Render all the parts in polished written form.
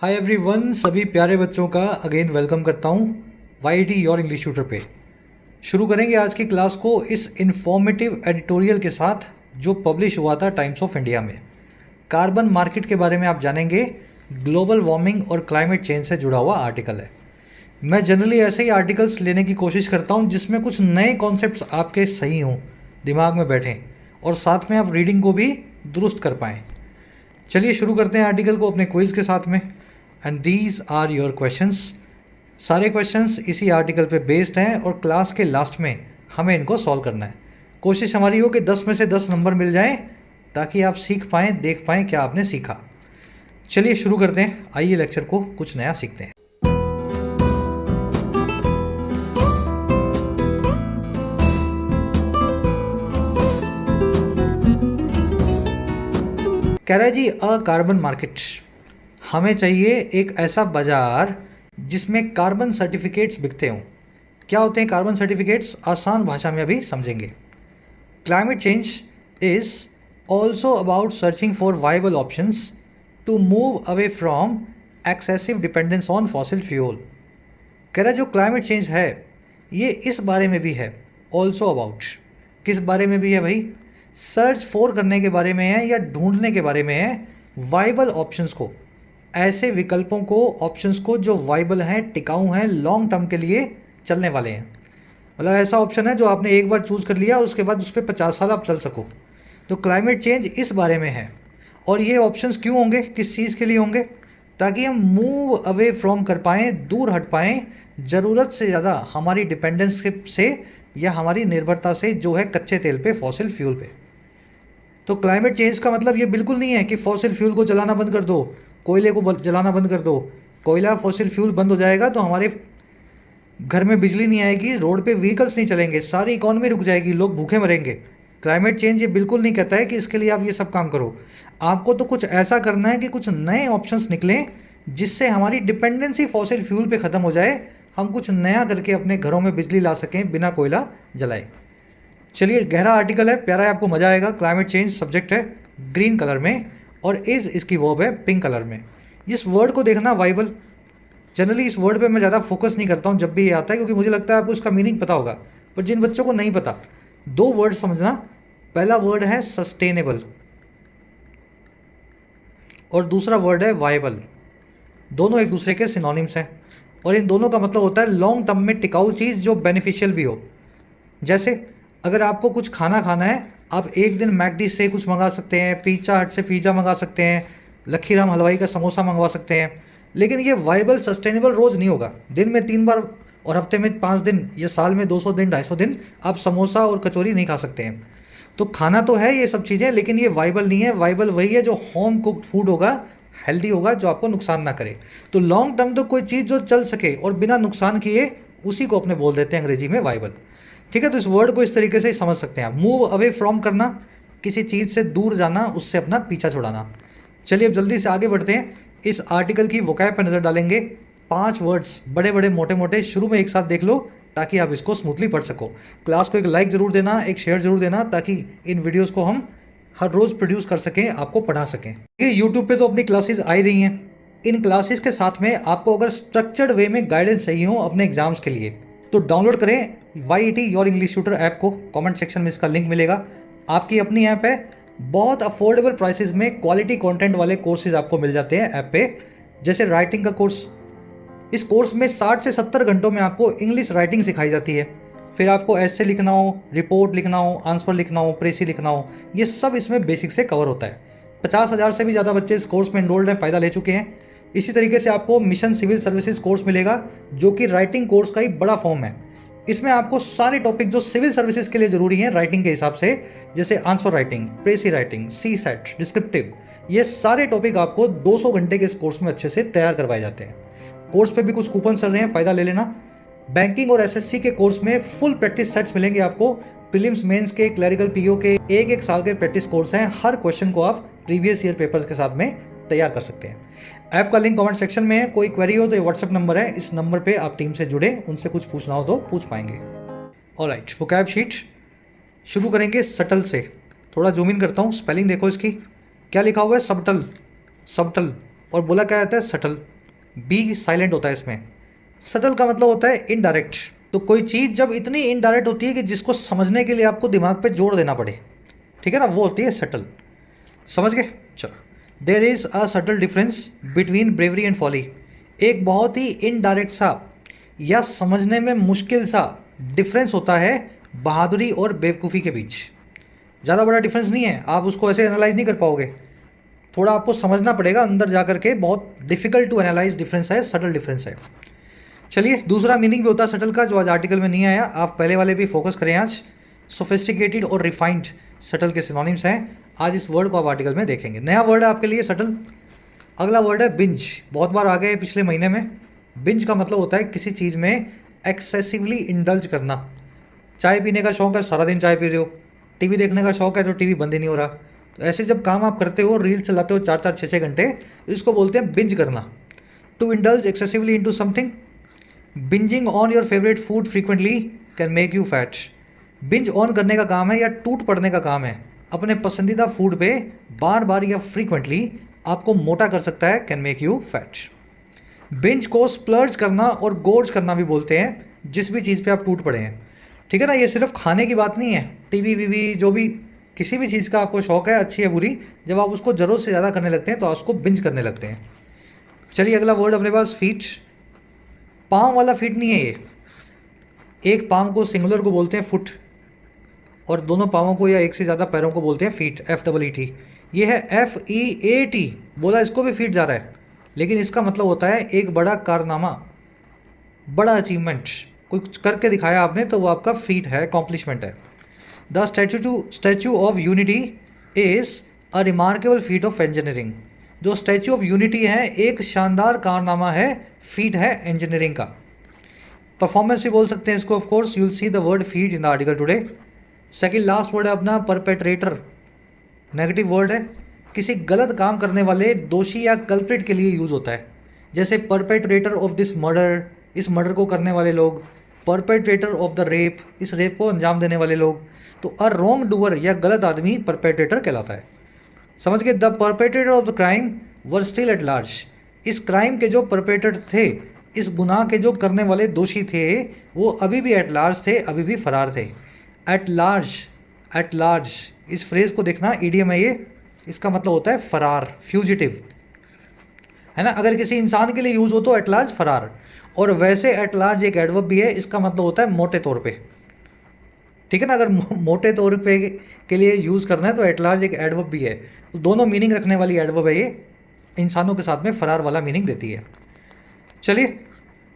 Hi everyone, सभी प्यारे बच्चों का अगेन वेलकम करता हूँ वाईटी योर इंग्लिश ट्यूटर पे। शुरू करेंगे आज की क्लास को इस इंफॉर्मेटिव एडिटोरियल के साथ जो पब्लिश हुआ था टाइम्स ऑफ इंडिया में। कार्बन मार्केट के बारे में आप जानेंगे। ग्लोबल वार्मिंग और क्लाइमेट चेंज से जुड़ा हुआ आर्टिकल है। मैं जनरली ऐसे ही आर्टिकल्स लेने की कोशिश करता हूँ जिसमें कुछ नए कॉन्सेप्ट्स आपके सही हों, दिमाग में बैठें और साथ में आप रीडिंग को भी दुरुस्त कर पाएँ। चलिए शुरू करते हैं आर्टिकल को अपने क्विज़ के साथ में। And these are your questions. सारे क्वेश्चंस इसी आर्टिकल पे बेस्ड हैं और क्लास के लास्ट में हमें इनको सॉल्व करना है। कोशिश हमारी हो कि 10 में से 10 नंबर मिल जाएं ताकि आप सीख पाएँ, देख पाएँ क्या आपने सीखा। चलिए शुरू करते हैं। आइए लेक्चर को कुछ नया सीखते हैं। कह रहा है जी अ कार्बन मार्केट। हमें चाहिए एक ऐसा बाजार जिसमें कार्बन सर्टिफिकेट्स बिकते हों। क्या होते हैं कार्बन सर्टिफिकेट्स? आसान भाषा में अभी समझेंगे। Climate change is also about searching for viable options to move away from excessive dependence on fossil fuel. कह रहा है जो क्लाइमेट चेंज है ये इस बारे में भी है। ऑल्सो अबाउट किस बारे में भी है भाई? सर्च फॉर करने के बारे में है या ढूंढने के बारे में है वाइबल ऑप्शंस को, ऐसे विकल्पों को, ऑप्शंस को जो वाइबल हैं, टिकाऊ हैं, लॉन्ग टर्म के लिए चलने वाले हैं। मतलब ऐसा ऑप्शन है जो आपने एक बार चूज़ कर लिया और उसके बाद उस पर 50 साल आप चल सको। तो क्लाइमेट चेंज इस बारे में है। और ये ऑप्शंस क्यों होंगे, किस चीज़ के लिए होंगे? ताकि हम मूव अवे फ्रॉम कर पाएँ, दूर हट पाएँ ज़रूरत से ज़्यादा हमारी डिपेंडेंस से या हमारी निर्भरता से जो है कच्चे तेल पे, फॉसिल फ्यूल पे। तो क्लाइमेट चेंज का मतलब ये बिल्कुल नहीं है कि फॉसिल फ्यूल को जलाना बंद कर दो, कोयले को जलाना बंद कर दो। कोयला, फॉसिल फ्यूल बंद हो जाएगा तो हमारे घर में बिजली नहीं आएगी, रोड पे व्हीकल्स नहीं चलेंगे, सारी इकॉनमी रुक जाएगी, लोग भूखे मरेंगे। क्लाइमेट चेंज ये बिल्कुल नहीं कहता है कि इसके लिए आप ये सब काम करो। आपको तो कुछ ऐसा करना है कि कुछ नए ऑप्शंस निकलें जिससे हमारी डिपेंडेंसी फॉसिल फ्यूल पे ख़त्म हो जाए, हम कुछ नया करके अपने घरों में बिजली ला सकें बिना कोयला जलाए। चलिए, गहरा आर्टिकल है, प्यारा है, आपको मज़ा आएगा। क्लाइमेट चेंज सब्जेक्ट है ग्रीन कलर में और इज़ इसकी वर्ब है पिंक कलर में। इस वर्ड को देखना वाइबल। जनरली इस वर्ड पे मैं ज़्यादा फोकस नहीं करता हूँ जब भी ये आता है, क्योंकि मुझे लगता है आपको इसका मीनिंग पता होगा। पर जिन बच्चों को नहीं पता, दो वर्ड समझना। पहला वर्ड है सस्टेनेबल और दूसरा वर्ड है वाइबल। दोनों एक दूसरे के सिनोनिम्स हैं और इन दोनों का मतलब होता है लॉन्ग टर्म में टिकाऊ चीज़ जो बेनिफिशियल भी हो। जैसे अगर आपको कुछ खाना खाना है, आप एक दिन मैकडी से कुछ मंगा सकते हैं, पिज़्ज़ा हट से पिज़्ज़ा मंगा सकते हैं, लखीराम हलवाई का समोसा मंगवा सकते हैं। लेकिन ये वाइबल सस्टेनेबल रोज़ नहीं होगा। दिन में 3 बार और हफ्ते में 5 दिन या साल में 200 दिन, 250 दिन आप समोसा और कचौरी नहीं खा सकते हैं। तो खाना तो है ये सब चीज़ें, लेकिन ये वाइबल नहीं है। वाइबल वही है जो होम कुक्ड फूड होगा, हेल्दी होगा, जो आपको नुकसान ना करे। तो लॉन्ग टर्म तो कोई चीज़ जो चल सके और बिना नुकसान किए, उसी को अपने बोल देते हैं अंग्रेजी में वाइबल। ठीक है, तो इस वर्ड को इस तरीके से ही समझ सकते हैं आप। मूव अवे फ्रॉम करना, किसी चीज़ से दूर जाना, उससे अपना पीछा छुड़ाना। चलिए अब जल्दी से आगे बढ़ते हैं। इस आर्टिकल की वोकैब पर नज़र डालेंगे। 5 वर्ड्स बड़े बड़े मोटे मोटे शुरू में एक साथ देख लो ताकि आप इसको स्मूथली पढ़ सको। क्लास को एक लाइक ज़रूर देना, एक शेयर ज़रूर देना, ताकि इन वीडियोस को हम हर रोज़ प्रोड्यूस कर सकें, आपको पढ़ा सकें। ये यूट्यूब पे तो अपनी क्लासेस आ ही रही हैं। इन क्लासेस के साथ में आपको अगर स्ट्रक्चर्ड वे में गाइडेंस चाहिए हो अपने एग्जाम्स के लिए, तो डाउनलोड करें YT your English tutor app को। कमेंट सेक्शन में इसका लिंक मिलेगा। आपकी अपनी ऐप है, बहुत अफोर्डेबल प्राइसेस में क्वालिटी कंटेंट वाले कोर्सेज आपको मिल जाते हैं ऐप पे। जैसे राइटिंग का कोर्स, इस कोर्स में 60 से 70 घंटों में आपको इंग्लिश राइटिंग सिखाई जाती है। फिर आपको ऐसे लिखना हो, रिपोर्ट लिखना हो, आंसर लिखना हो, प्रेसी लिखना हो, ये सब इसमें बेसिक से कवर होता है। 50,000 से भी ज़्यादा बच्चे इस कोर्स में एनरोल्ड हैं, फ़ायदा ले चुके हैं। इसी तरीके से आपको मिशन सिविल सर्विसेज कोर्स मिलेगा, जो कि राइटिंग कोर्स का ही बड़ा फॉर्म है। इसमें आपको सारे टॉपिक जो सिविल सर्विसेज के लिए ज़रूरी हैं राइटिंग के हिसाब से, जैसे आंसर राइटिंग, प्रेसी राइटिंग, सी सेट, डिस्क्रिप्टिव, ये सारे टॉपिक आपको 200 घंटे के इस कोर्स में अच्छे से तैयार करवाए जाते हैं। कोर्स पे भी कुछ कूपन चल रहे हैं, फ़ायदा ले लेना। बैंकिंग और एसएससी के कोर्स में फुल प्रैक्टिस सेट्स मिलेंगे आपको। प्रीलिम्स, मेंस के, क्लरिकल पीओ के एक साल के प्रैक्टिस कोर्स हैं। हर क्वेश्चन को आप प्रीवियस ईयर पेपर्स के साथ में तैयार कर सकते हैं। ऐप का लिंक कमेंट सेक्शन में है। कोई क्वेरी हो तो ये व्हाट्सएप नंबर है, इस नंबर पे आप टीम से जुड़े, उनसे कुछ पूछना हो तो पूछ पाएंगे। ऑलराइट, वोकैब शीट शुरू करेंगे सटल से। थोड़ा जूम इन करता हूँ, स्पेलिंग देखो इसकी। क्या लिखा हुआ है? सबटल, सबटल, और बोला क्या जाता है? सटल। बी साइलेंट होता है इसमें। सटल का मतलब होता है इनडायरेक्ट। तो कोई चीज़ जब इतनी इनडायरेक्ट होती है कि जिसको समझने के लिए आपको दिमाग पे जोर देना पड़े, ठीक है ना, वो होती है सटल। समझ गए? चलो, there is a subtle difference between bravery and folly. एक बहुत ही इनडायरेक्ट सा या समझने में मुश्किल सा डिफरेंस होता है बहादुरी और बेवकूफ़ी के बीच। ज़्यादा बड़ा डिफरेंस नहीं है, आप उसको ऐसे एनालाइज नहीं कर पाओगे, थोड़ा आपको समझना पड़ेगा अंदर जा कर के। बहुत डिफिकल्ट टू एनालाइज डिफरेंस है, सटल डिफरेंस है। चलिए, दूसरा मीनिंग भी होता है सटल का जो आज आर्टिकल में नहीं आया, आप पहले वाले भी फोकस करें आज। सोफिस्टिकेटेड और रिफाइंड सटल के सिनोनिम्स हैं, आज इस वर्ड को आप आर्टिकल में देखेंगे। नया वर्ड है आपके लिए सटल। अगला वर्ड है बिंज। बहुत बार आ गए पिछले महीने में। बिंज का मतलब होता है किसी चीज़ में एक्सेसिवली इंडल्ज करना। चाय पीने का शौक है, सारा दिन चाय पी रहे हो। टीवी देखने का शौक है तो टीवी बंद ही नहीं हो रहा। तो ऐसे जब काम आप करते हो, रील चलाते हो 4-4, 6-6 घंटे, तो इसको बोलते हैं बिंज करना। To indulge excessively into something. Bingeing on your favourite food frequently can make you fat. Binge on करने का काम है या टूट पड़ने का काम है अपने पसंदीदा फूड पे बार बार या फ्रीक्वेंटली, आपको मोटा कर सकता है, can make you fat. Binge को स्प्लर्ज करना और गोर्ज करना भी बोलते हैं जिस भी चीज़ पे आप टूट पड़े हैं, ठीक है ना। ये सिर्फ खाने की बात नहीं है, टीवी वीवी जो भी किसी भी चीज़ का आपको शौक है, अच्छी है बुरी, जब आप उसको ज़रूरत से ज़्यादा करने लगते हैं तो आप उसको बिंज करने लगते हैं। चलिए, अगला वर्ड अपने पास फीट। पाँव वाला फीट नहीं है ये। एक पाँव को सिंगुलर को बोलते हैं फुट, और दोनों पाँवों को या एक से ज़्यादा पैरों को बोलते हैं फीट, FEET। ये है FEAT, बोला इसको भी फीट जा रहा है, लेकिन इसका मतलब होता है एक बड़ा कारनामा, बड़ा अचीवमेंट, कोई कुछ करके दिखाया आपने तो वो आपका फीट है, अकॉम्प्लिशमेंट है। The statue of unity is a remarkable feet of engineering. जो स्टैचू ऑफ यूनिटी है एक शानदार कारनामा है, फीट है इंजीनियरिंग का। परफॉर्मेंस भी बोल सकते हैं इसको, of course you will see the word feet in the article today. Second last word है अपना परपेट्रेटर। नेगेटिव वर्ड है, किसी गलत काम करने वाले दोषी या कल्प्रिट के लिए यूज़ होता है। जैसे परपेट्रेटर ऑफ दिस मर्डर, इस मर्डर को करने वाले लोग। परपेट्रेटर ऑफ द रेप, इस रेप को अंजाम देने वाले लोग। तो अ रॉन्ग डूअर या गलत आदमी परपेट्रेटर कहलाता है। समझ गए? The perpetrator of the crime were still at large. इस क्राइम के जो परपेट्रेटर थे, इस गुनाह के जो करने वाले दोषी थे, वो अभी भी एट लार्ज थे, अभी भी फरार थे। एट लार्ज इस फ्रेज़ को देखना, ईडियम है ये, इसका मतलब होता है फरार, फ्यूजिटिव, है ना। अगर किसी इंसान के लिए यूज़ हो तो एट लार्ज फरार, और वैसे एट लार्ज एक एडवर्ब भी है, इसका मतलब होता है मोटे तौर पे, ठीक है ना। अगर मोटे तौर पे के लिए यूज़ करना है तो एट लार्ज एक एडवर्ब भी है। तो दोनों मीनिंग रखने वाली एडवर्ब है ये, इंसानों के साथ में फरार वाला मीनिंग देती है। चलिए,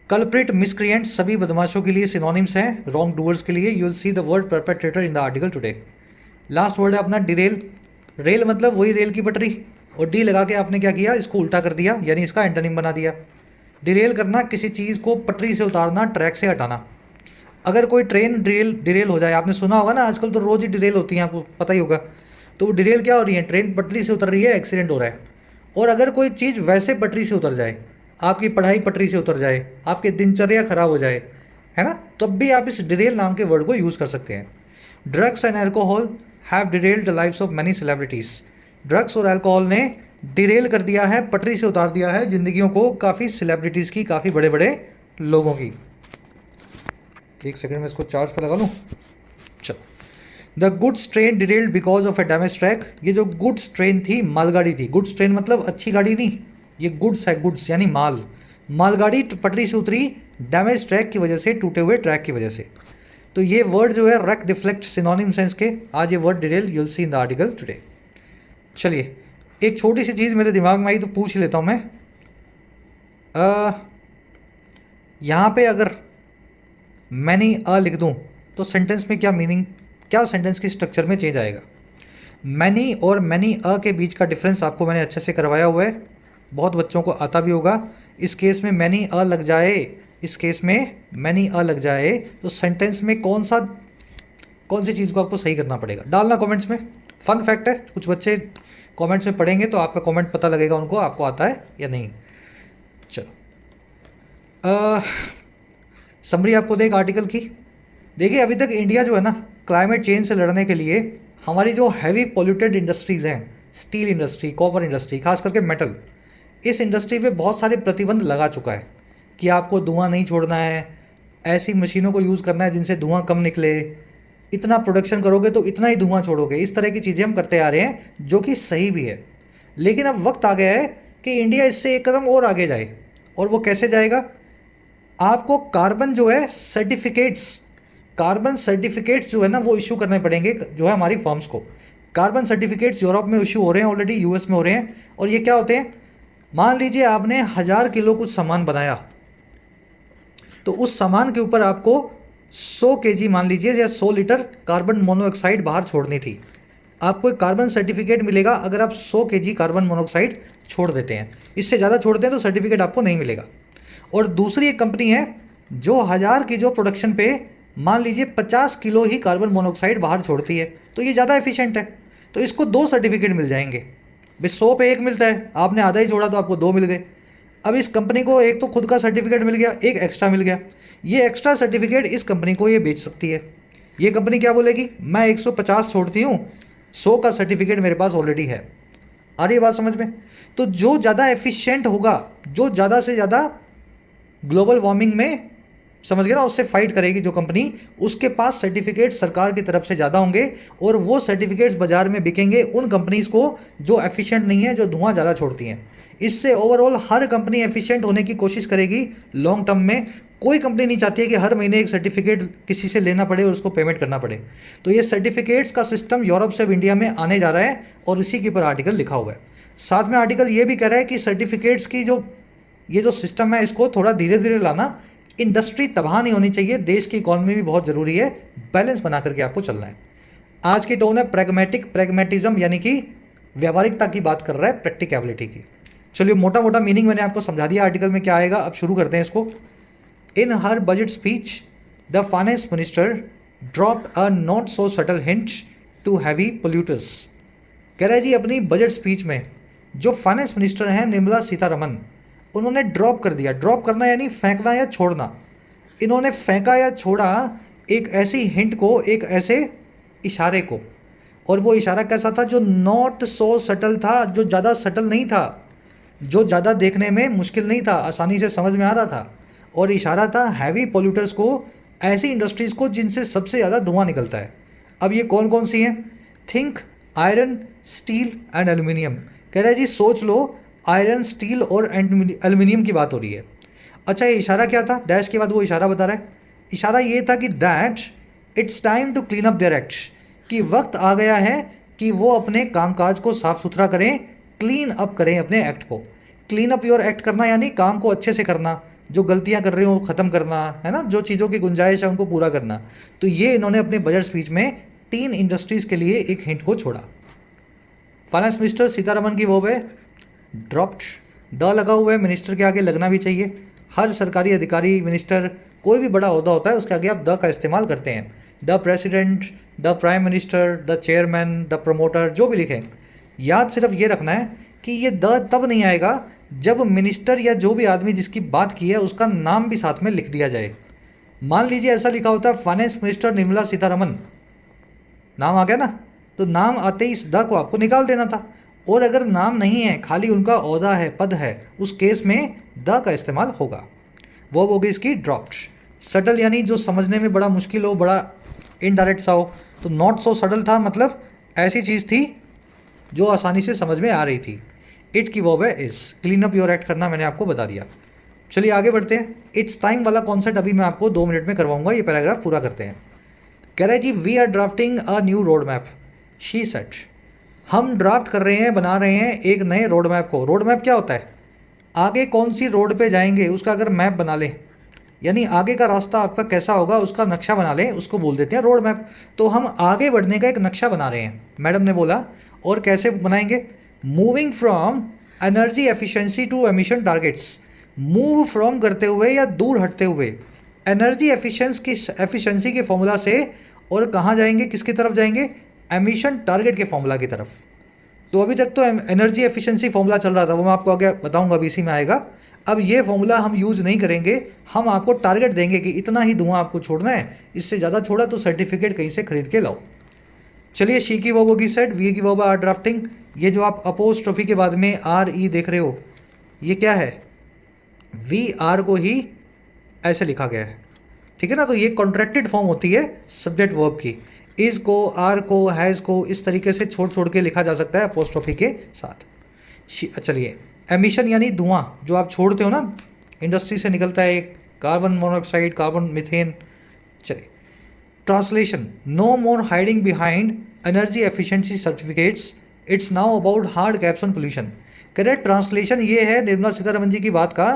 कल्प्रिट, मिसक्रिएंट सभी बदमाशों के लिए सिनोनिम्स हैं, रॉन्ग डूअर्स के लिए। You will see the word perpetrator in the article today. Last word है अपना डिरेल। रेल मतलब वही रेल की पटरी, और डी लगा के आपने क्या किया, इसको उल्टा कर दिया, यानी इसका एंटोनिम बना दिया। डिरेल करना, किसी चीज़ को पटरी से उतारना, ट्रैक से हटाना। अगर कोई ट्रेन डिरेल हो जाए, आपने सुना होगा ना, आजकल तो रोज़ ही डिरेल होती हैं, आपको पता ही होगा। तो वो डिरेल क्या हो रही है, ट्रेन पटरी से उतर रही है, एक्सीडेंट हो रहा है। और अगर कोई चीज़ वैसे पटरी से उतर जाए, आपकी पढ़ाई पटरी से उतर जाए, आपकी दिनचर्या खराब हो जाए, है ना, तब भी आप इस डिरेल नाम के वर्ड को यूज़ कर सकते हैं। Drugs and alcohol have derailed the lifes of many celebrities. Drugs और अल्कोहल ने डिरेल कर दिया है, पटरी से उतार दिया है जिंदगियों को काफ़ी सेलिब्रिटीज़ की, काफ़ी बड़े बड़े लोगों की। एक सेकंड में इसको चार्ज पर लगा लूँ। चलो, the goods train derailed because of a damage track. ये जो गुड्स ट्रेन थी, मालगाड़ी थी। गुड्स ट्रेन मतलब अच्छी गाड़ी नहीं, ये गुड्स है, गुड्स यानी माल। मालगाड़ी पटरी से उतरी डैमेज ट्रैक की वजह से, टूटे हुए ट्रैक की वजह से। तो ये वर्ड जो है रेक, डिफ्लेक्ट सिनोनिम्स हैं इसके। आज ये word Daryl you will see in the article today. चलिए, एक छोटी सी चीज़ मेरे दिमाग में आई तो पूछ लेता हूँ मैं। यहाँ पे अगर मैनी अ लिख दूँ तो सेंटेंस में क्या मीनिंग, क्या सेंटेंस की स्ट्रक्चर में चेंज आएगा। मैनी और मैनी अ के बीच का डिफरेंस आपको मैंने अच्छे से करवाया हुआ है, बहुत बच्चों को आता भी होगा। इस केस में मैनी अ लग जाए, इस केस में मैनी अ लग जाए तो सेंटेंस में कौन सी चीज़ को आपको सही करना पड़ेगा, डालना कमेंट्स में। फन फैक्ट है, कुछ बच्चे कमेंट्स में पढ़ेंगे तो आपका कमेंट पता लगेगा उनको आपको आता है या नहीं। चलो, समरी आपको देख आर्टिकल की। देखिए, अभी तक इंडिया जो है ना, क्लाइमेट चेंज से लड़ने के लिए हमारी जो हैवी पोल्यूटेड इंडस्ट्रीज़ हैं, स्टील इंडस्ट्री, कॉपर इंडस्ट्री, खास करके मेटल, इस इंडस्ट्री पे बहुत सारे प्रतिबंध लगा चुका है कि आपको धुआं नहीं छोड़ना है, ऐसी मशीनों को यूज़ करना है जिनसे धुआं कम निकले, इतना प्रोडक्शन करोगे तो इतना ही धुआं छोड़ोगे। इस तरह की चीज़ें हम करते आ रहे हैं जो कि सही भी है। लेकिन अब वक्त आ गया है कि इंडिया इससे एक कदम और आगे जाए। और वो कैसे जाएगा? आपको कार्बन जो है कार्बन सर्टिफिकेट्स जो है ना वो इशू करने पड़ेंगे जो है हमारी फर्म्स को। कार्बन सर्टिफिकेट्स यूरोप में इशू हो रहे हैं ऑलरेडी, यूएस में हो रहे हैं। और ये क्या होते हैं? मान लीजिए आपने 1000 किलो कुछ सामान बनाया, तो उस सामान के ऊपर आपको 100 केजी मान लीजिए या 100 लीटर कार्बन मोनोऑक्साइड बाहर छोड़नी थी। आपको एक कार्बन सर्टिफिकेट मिलेगा अगर आप 100 केजी कार्बन मोनोऑक्साइड छोड़ देते हैं। इससे ज़्यादा छोड़ते हैं तो सर्टिफिकेट आपको नहीं मिलेगा। और दूसरी एक कंपनी है जो 1000 की जो प्रोडक्शन पे मान लीजिए 50 किलो ही कार्बन मोनोऑक्साइड बाहर छोड़ती है, तो ये ज़्यादा एफिशिएंट है, तो इसको 2 सर्टिफिकेट मिल जाएंगे। भाई 100 पे 1 मिलता है, आपने आधा ही छोड़ा तो आपको 2 मिल गए। अब इस कंपनी को एक तो खुद का सर्टिफिकेट मिल गया, एक एक्स्ट्रा मिल गया। ये एक्स्ट्रा सर्टिफिकेट इस कंपनी को ये बेच सकती है। ये कंपनी क्या बोलेगी? मैं 150 छोड़ती हूँ, 100 का सर्टिफिकेट मेरे पास ऑलरेडी है। आ रही है बात समझ में? तो जो ज़्यादा एफिशिएंट होगा, जो ज़्यादा से ज़्यादा ग्लोबल वार्मिंग में, समझ गए ना, उससे फाइट करेगी जो कंपनी, उसके पास सर्टिफिकेट सरकार की तरफ से ज़्यादा होंगे और वो सर्टिफिकेट्स बाजार में बिकेंगे उन कंपनीज़ को जो एफिशिएंट नहीं है, जो धुआं ज़्यादा छोड़ती हैं। इससे ओवरऑल हर कंपनी एफिशिएंट होने की कोशिश करेगी लॉन्ग टर्म में। कोई कंपनी नहीं चाहती है कि हर महीने एक सर्टिफिकेट किसी से लेना पड़े और उसको पेमेंट करना पड़े। तो ये सर्टिफिकेट्स का सिस्टम यूरोप से अब इंडिया में आने जा रहा है और इसी के ऊपर आर्टिकल लिखा हुआ है। साथ में आर्टिकल ये भी कह रहा है कि सर्टिफिकेट्स की ये जो सिस्टम है इसको थोड़ा धीरे धीरे लाना। इंडस्ट्री तबाह नहीं होनी चाहिए, देश की इकॉनमी भी बहुत ज़रूरी है, बैलेंस बना करके आपको चलना है। आज की टोन है प्रैग्मेटिज्म, यानी कि व्यावहारिकता की बात कर रहा है, प्रैक्टिकलिटी की। चलिए मोटा मोटा मीनिंग मैंने आपको समझा दिया, आर्टिकल में क्या आएगा। अब शुरू करते हैं इसको। In her budget speech the finance minister dropped a not so subtle hint to heavy polluters. कह रहा है जी अपनी बजट स्पीच में जो फाइनेंस मिनिस्टर हैं निर्मला सीतारमन, उन्होंने ड्रॉप कर दिया। ड्रॉप करना यानी फेंकना या छोड़ना। इन्होंने फेंका या छोड़ा एक ऐसी हिंट को, एक ऐसे इशारे को। और वो इशारा कैसा था? जो नॉट सो सटल था, जो ज़्यादा सटल नहीं था, जो ज़्यादा देखने में मुश्किल नहीं था, आसानी से समझ में आ रहा था। और इशारा था हैवी पोल्यूटर्स को, ऐसी इंडस्ट्रीज़ को जिनसे सबसे ज़्यादा धुआं निकलता है। अब ये कौन कौन सी हैं? Think iron, steel and aluminium. कह रहा है जी सोच लो, आयरन, स्टील और एल्यूमिनियम की बात हो रही है। अच्छा ये इशारा क्या था? डैश के बाद वो इशारा बता रहा है। इशारा ये था कि that it's time to clean up their act, कि वक्त आ गया है कि वो अपने कामकाज को साफ़ सुथरा करें, क्लीन अप करें अपने एक्ट को। क्लीन अप योर एक्ट करना यानी काम को अच्छे से करना, जो गलतियां कर रहे हो ख़त्म करना, है ना, जो चीज़ों की गुंजाइश है उनको पूरा करना। तो ये इन्होंने अपने बजट स्पीच में 3 इंडस्ट्रीज़ के लिए एक हिंट को छोड़ा। फाइनेंस मिनिस्टर सीतारमन की वो है ड्रॉप्ड, द लगा हुआ है, मिनिस्टर के आगे लगना भी चाहिए। हर सरकारी अधिकारी, मिनिस्टर, कोई भी बड़ा ओहदा होता है उसके आगे आप द का इस्तेमाल करते हैं। The president, the prime minister, the chairman, the promoter, जो भी लिखें, याद सिर्फ ये रखना है कि ये द तब नहीं आएगा जब मिनिस्टर या जो भी आदमी जिसकी बात की है उसका नाम भी साथ में लिख दिया जाए। मान लीजिए ऐसा लिखा होता है फाइनेंस मिनिस्टर निर्मला सीतारमन, नाम आ गया ना, तो नाम आते ही इस द को आपको निकाल देना था। और अगर नाम नहीं है, खाली उनका ओहदा है, पद है, उस केस में द का इस्तेमाल होगा। वो होगी इसकी ड्रॉप्ड। सटल यानी जो समझने में बड़ा मुश्किल हो, बड़ा इनडायरेक्ट सा हो, तो नॉट सो सटल था, मतलब ऐसी चीज़ थी जो आसानी से समझ में आ रही थी। इट की वर्ब है इस। क्लीन अप योर एक्ट करना मैंने आपको बता दिया। चलिए आगे बढ़ते हैं। इट्स टाइम वाला कॉन्सेप्ट अभी मैं आपको 2 मिनट में करवाऊंगा, ये पैराग्राफ पूरा करते हैं। कह रहा है कि we are drafting a new road map, she said. हम ड्राफ्ट कर रहे हैं, बना रहे हैं एक नए रोड मैप को। रोड मैप क्या होता है? आगे कौन सी रोड पे जाएंगे उसका अगर मैप बना लें, यानी आगे का रास्ता आपका कैसा होगा उसका नक्शा बना लें, उसको बोल देते हैं रोड मैप। तो हम आगे बढ़ने का एक नक्शा बना रहे हैं, मैडम ने बोला। और कैसे बनाएंगे? Moving from energy efficiency to emission targets. Move from करते हुए या दूर हटते हुए एनर्जी एफिशिएंसी के फॉर्मूला से, और कहाँ जाएंगे, किसकी तरफ जाएंगे? एमिशन टारगेट के फॉर्मूला की तरफ। तो अभी तक तो एनर्जी एफिशिएंसी फॉर्मूला चल रहा था, वो मैं आपको आगे बताऊंगा, अभी इसी में आएगा। अब ये फॉर्मूला हम यूज़ नहीं करेंगे, हम आपको टारगेट देंगे कि इतना ही धुआं आपको छोड़ना है, इससे ज़्यादा छोड़ा तो सर्टिफिकेट कहीं से खरीद के लाओ। चलिए शी की वर्ब होगी सेट, वी की वर्ब आर ड्राफ्टिंग। ये जो आप अपोस्ट्रोफी के बाद में आर ई देख रहे हो, ये क्या है, वी आर को ही ऐसे लिखा गया है, ठीक है ना। तो ये कॉन्ट्रैक्टेड फॉर्म होती है सब्जेक्ट वर्ब की। इज को, आर को, हैज़ को इस तरीके से छोड़ छोड़ के लिखा जा सकता है अपोस्ट्रोफी के साथ। चलिए, एमिशन यानी धुआं जो आप छोड़ते हो ना, इंडस्ट्री से निकलता है एक, कार्बन मोनोऑक्साइड, कार्बन मीथेन। चलिए, translation, no more hiding behind energy efficiency certificates, it's now about hard caps on pollution. Correct translation ये है निर्मला सीतारमन जी की बात का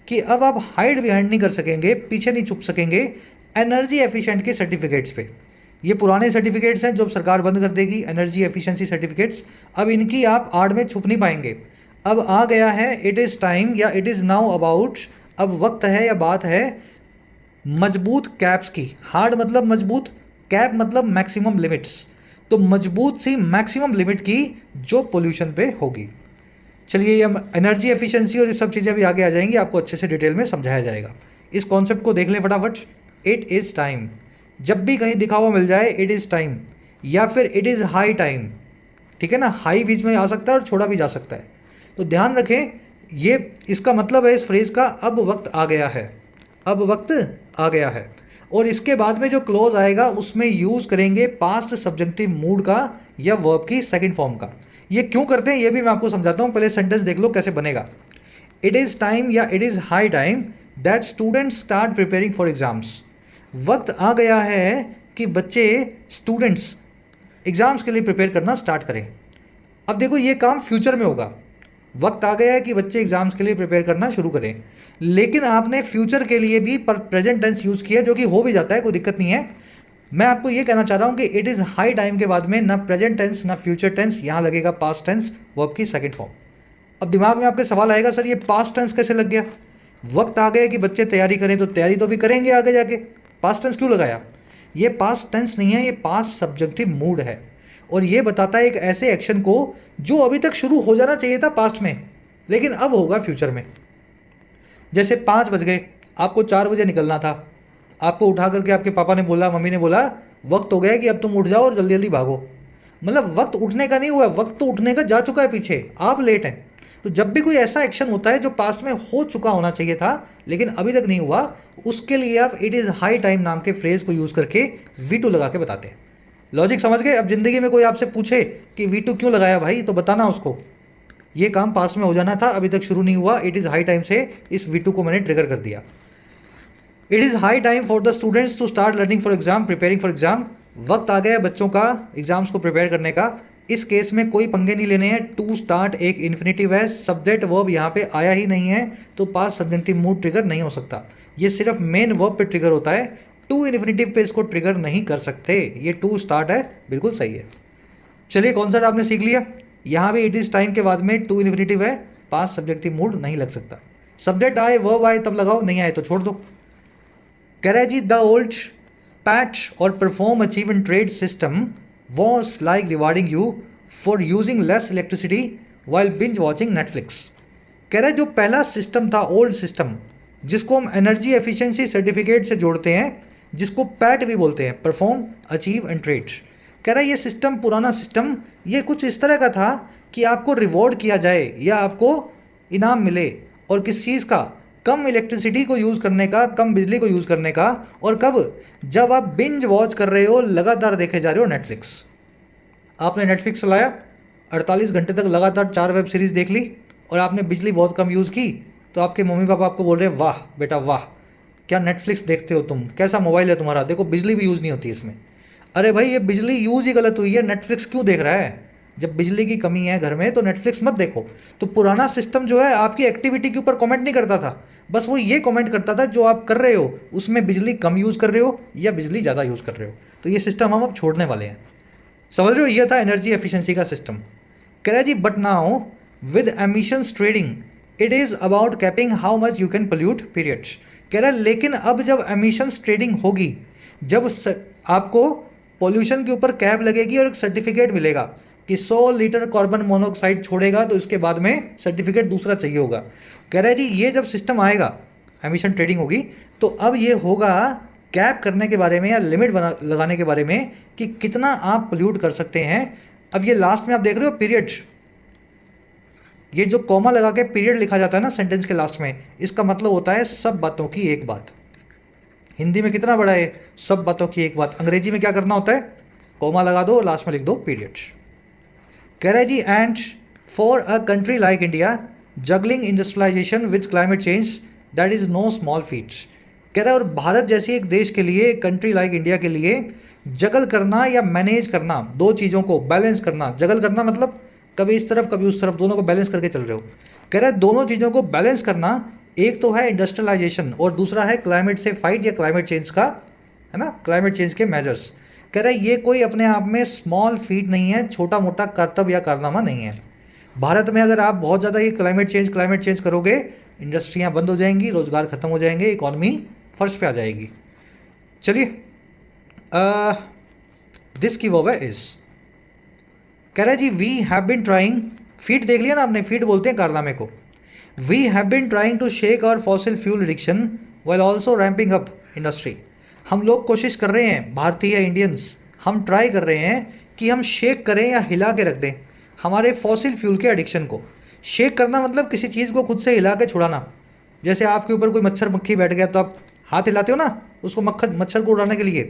कि अब आप हाइड बिहाइंड नहीं कर सकेंगे, पीछे नहीं छुप सकेंगे एनर्जी एफिशिएंट के सर्टिफिकेट्स पे। ये पुराने सर्टिफिकेट्स हैं जो अब सरकार बंद कर देगी, एनर्जी एफिशिएंसी सर्टिफिकेट्स। अब इनकी आप आड़ में छुप नहीं पाएंगे। अब आ गया है इट इज़ टाइम या इट इज़ नाउ अबाउट, अब वक्त है या बात है मजबूत कैप्स की। हार्ड मतलब मजबूत, कैप मतलब मैक्सिमम लिमिट्स, तो मजबूत सी मैक्सिमम लिमिट की जो पोल्यूशन पे होगी। चलिए, ये एनर्जी एफिशिएंसी और ये सब चीज़ें भी आगे आ जाएंगी, आपको अच्छे से डिटेल में समझाया जाएगा। इस कॉन्सेप्ट को देख लें फटाफट। इट इज़ टाइम, जब भी कहीं दिखा हुआ मिल जाए इट इज़ टाइम, या फिर इट इज़ हाई टाइम, ठीक है ना, हाई बीच में आ सकता है और छोड़ा भी जा सकता है। तो ध्यान रखें, ये इसका मतलब है इस फ्रेज़ का अब वक्त आ गया है, अब वक्त आ गया है। और इसके बाद में जो क्लोज आएगा उसमें यूज़ करेंगे पास्ट सब्जेक्टिव मूड का या वर्ब की सेकंड फॉर्म का। ये क्यों करते हैं ये भी मैं आपको समझाता हूँ, पहले सेंटेंस देख लो कैसे बनेगा। इट इज़ टाइम या it is high time that students start preparing for exams. वक्त आ गया है कि बच्चे, स्टूडेंट्स एग्ज़ाम्स के लिए प्रिपेयर करना स्टार्ट करें। अब देखो, ये काम फ्यूचर में होगा। वक्त आ गया है कि बच्चे एग्जाम्स के लिए प्रिपेयर करना शुरू करें, लेकिन आपने फ्यूचर के लिए भी पर प्रेजेंट टेंस यूज़ किया, जो कि हो भी जाता है, कोई दिक्कत नहीं है। मैं आपको ये कहना चाह रहा हूँ कि इट इज़ हाई टाइम के बाद में ना प्रेजेंट टेंस ना फ्यूचर टेंस, यहाँ लगेगा पास्ट टेंस वर्ब की सेकंड फॉर्म। अब दिमाग में आपके सवाल आएगा, सर ये पास्ट टेंस कैसे लग गया? वक्त आ गया कि बच्चे तैयारी करें, तो तैयारी तो भी करेंगे आगे जाके, पास्ट टेंस क्यों लगाया? ये पास्ट टेंस नहीं है, ये पास्ट सब्जेक्टिव मूड है, और ये बताता है एक ऐसे एक्शन को जो अभी तक शुरू हो जाना चाहिए था पास्ट में, लेकिन अब होगा फ्यूचर में। जैसे 5 बज गए, आपको 4 बजे निकलना था, आपको उठा करके आपके पापा ने बोला, मम्मी ने बोला वक्त हो गया है कि अब तुम उठ जाओ और जल्दी जल्दी भागो। मतलब वक्त उठने का नहीं हुआ, वक्त तो उठने का जा चुका है पीछे, आप लेट हैं। तो जब भी कोई ऐसा एक्शन होता है जो पास्ट में हो चुका होना चाहिए था लेकिन अभी तक नहीं हुआ, उसके लिए आप इट इज़ हाई टाइम नाम के फ्रेज को यूज़ करके V2 लगा के बताते हैं। लॉजिक समझ गए? अब ज़िंदगी में कोई आपसे पूछे कि V2 क्यों लगाया भाई, तो बताना उसको ये काम पास्ट में हो जाना था, अभी तक शुरू नहीं हुआ, इट इज़ हाई टाइम से इस V2 को मैंने ट्रिगर कर दिया। It is high time for the students to start learning for exam, preparing for exam. वक्त आ गया है बच्चों का एग्जाम्स को प्रिपेयर करने का। इस केस में कोई पंगे नहीं लेने हैं। टू स्टार्ट एक इन्फिनेटिव है, सब्जेक्ट वर्ब यहाँ पे आया ही नहीं है, तो पास्ट सब्जेक्टिव मूड ट्रिगर नहीं हो सकता। ये सिर्फ मेन वर्ब पे ट्रिगर होता है, टू इन्फिनेटिव पे इसको ट्रिगर नहीं कर सकते। ये टू स्टार्ट है, बिल्कुल सही है। चलिए, कॉन्सेप्ट आपने सीख लिया। यहाँ भी इट इज़ टाइम के बाद में टू इन्फिनेटिव है, पास्ट सब्जेक्टिव मूड नहीं लग सकता। सब्जेक्ट आए वर्ब आए तब लगाओ, नहीं आए तो छोड़ दो। कह रहा है जी, द ओल्ड पैच और perform achieve and trade system was like rewarding you for using less electricity while binge watching Netflix. कह रहा है जो पहला सिस्टम था, ओल्ड सिस्टम, जिसको हम एनर्जी एफिशिएंसी सर्टिफिकेट से जोड़ते हैं, जिसको पैट भी बोलते हैं, परफॉर्म अचीव एंड ट्रेड। कह रहा है ये सिस्टम, पुराना सिस्टम, ये कुछ इस तरह का था कि आपको रिवॉर्ड किया जाए या आपको इनाम मिले, और किस चीज़ का? कम इलेक्ट्रिसिटी को यूज़ करने का, कम बिजली को यूज़ करने का। और कब? जब आप बिंज वॉच कर रहे हो, लगातार देखे जा रहे हो नेटफ्लिक्स। आपने नेटफ्लिक्स चलाया, 48 घंटे तक लगातार 4 वेब सीरीज़ देख ली, और आपने बिजली बहुत कम यूज़ की, तो आपके मम्मी पापा आपको बोल रहे हैं, वाह बेटा वाह, क्या नेटफ्लिक्स देखते हो तुम, कैसा मोबाइल है तुम्हारा, देखो बिजली भी यूज़ नहीं होती इसमें। अरे भाई, ये बिजली यूज़ ही गलत हुई है, नेटफ्लिक्स क्यों देख रहा है? जब बिजली की कमी है घर में तो नेटफ्लिक्स मत देखो। तो पुराना सिस्टम जो है आपकी एक्टिविटी के ऊपर कमेंट नहीं करता था, बस वो ये कमेंट करता था जो आप कर रहे हो उसमें बिजली कम यूज़ कर रहे हो या बिजली ज़्यादा यूज़ कर रहे हो। तो ये सिस्टम हम अब छोड़ने वाले हैं, समझ रहे हो? ये था एनर्जी एफिशिएंसी का सिस्टम। कह रहा है जी, but now with emissions trading it is about capping how much you can pollute periods. कह रहा है लेकिन अब जब एमिशंस ट्रेडिंग होगी, जब आपको पॉल्यूशन के ऊपर कैप लगेगी और एक सर्टिफिकेट मिलेगा कि 100 लीटर कार्बन मोनोऑक्साइड छोड़ेगा, तो इसके बाद में सर्टिफिकेट दूसरा चाहिए होगा। कह रहा है जी, ये जब सिस्टम आएगा, एमिशन ट्रेडिंग होगी, तो अब ये होगा कैप करने के बारे में या लिमिट लगाने के बारे में कि कितना आप पोल्यूट कर सकते हैं। अब ये लास्ट में आप देख रहे हो पीरियड, ये जो कॉमा लगा के पीरियड लिखा जाता है ना सेंटेंस के लास्ट में, इसका मतलब होता है सब बातों की एक बात। हिंदी में कितना बड़ा है, सब बातों की एक बात। अंग्रेजी में क्या करना होता है, कॉमा लगा दो, लास्ट में लिख दो पीरियड। कह रहे जी and for a country like India juggling industrialisation with climate change that is no small feat. कह रहा है और भारत जैसी एक देश के लिए, कंट्री लाइक इंडिया के लिए जगल करना या मैनेज करना, दो चीज़ों को बैलेंस करना। जगल करना मतलब कभी इस तरफ कभी उस तरफ, दोनों को बैलेंस करके चल रहे हो। कह रहा है दोनों चीज़ों को बैलेंस करना, एक तो है इंडस्ट्रियलाइजेशन और दूसरा है क्लाइमेट से फाइट या क्लाइमेट चेंज का, है ना, क्लाइमेट चेंज के मेजर्स। कह रहा है ये कोई अपने आप में स्मॉल फीट नहीं है, छोटा मोटा कर्तव्य या कारनामा नहीं है। भारत में अगर आप बहुत ज़्यादा ये क्लाइमेट चेंज करोगे, इंडस्ट्रियाँ बंद हो जाएंगी, रोज़गार खत्म हो जाएंगे, इकॉनमी फर्श पे आ जाएगी। चलिए दिस की वर्ब है इज। कह रहा है जी we have been trying, feat देख लिया ना आपने, फीट बोलते हैं कारनामे को। We have been trying to shake our fossil fuel addiction while also ramping up industry. हम लोग कोशिश कर रहे हैं, भारतीय इंडियंस, हम ट्राई कर रहे हैं कि हम शेक करें या हिला के रख दें हमारे फॉसिल फ्यूल के एडिक्शन को। शेक करना मतलब किसी चीज़ को खुद से हिला के छुड़ाना। जैसे आपके ऊपर कोई मच्छर मक्खी बैठ गया तो आप हाथ हिलाते हो ना उसको मच्छर को उड़ाने के लिए।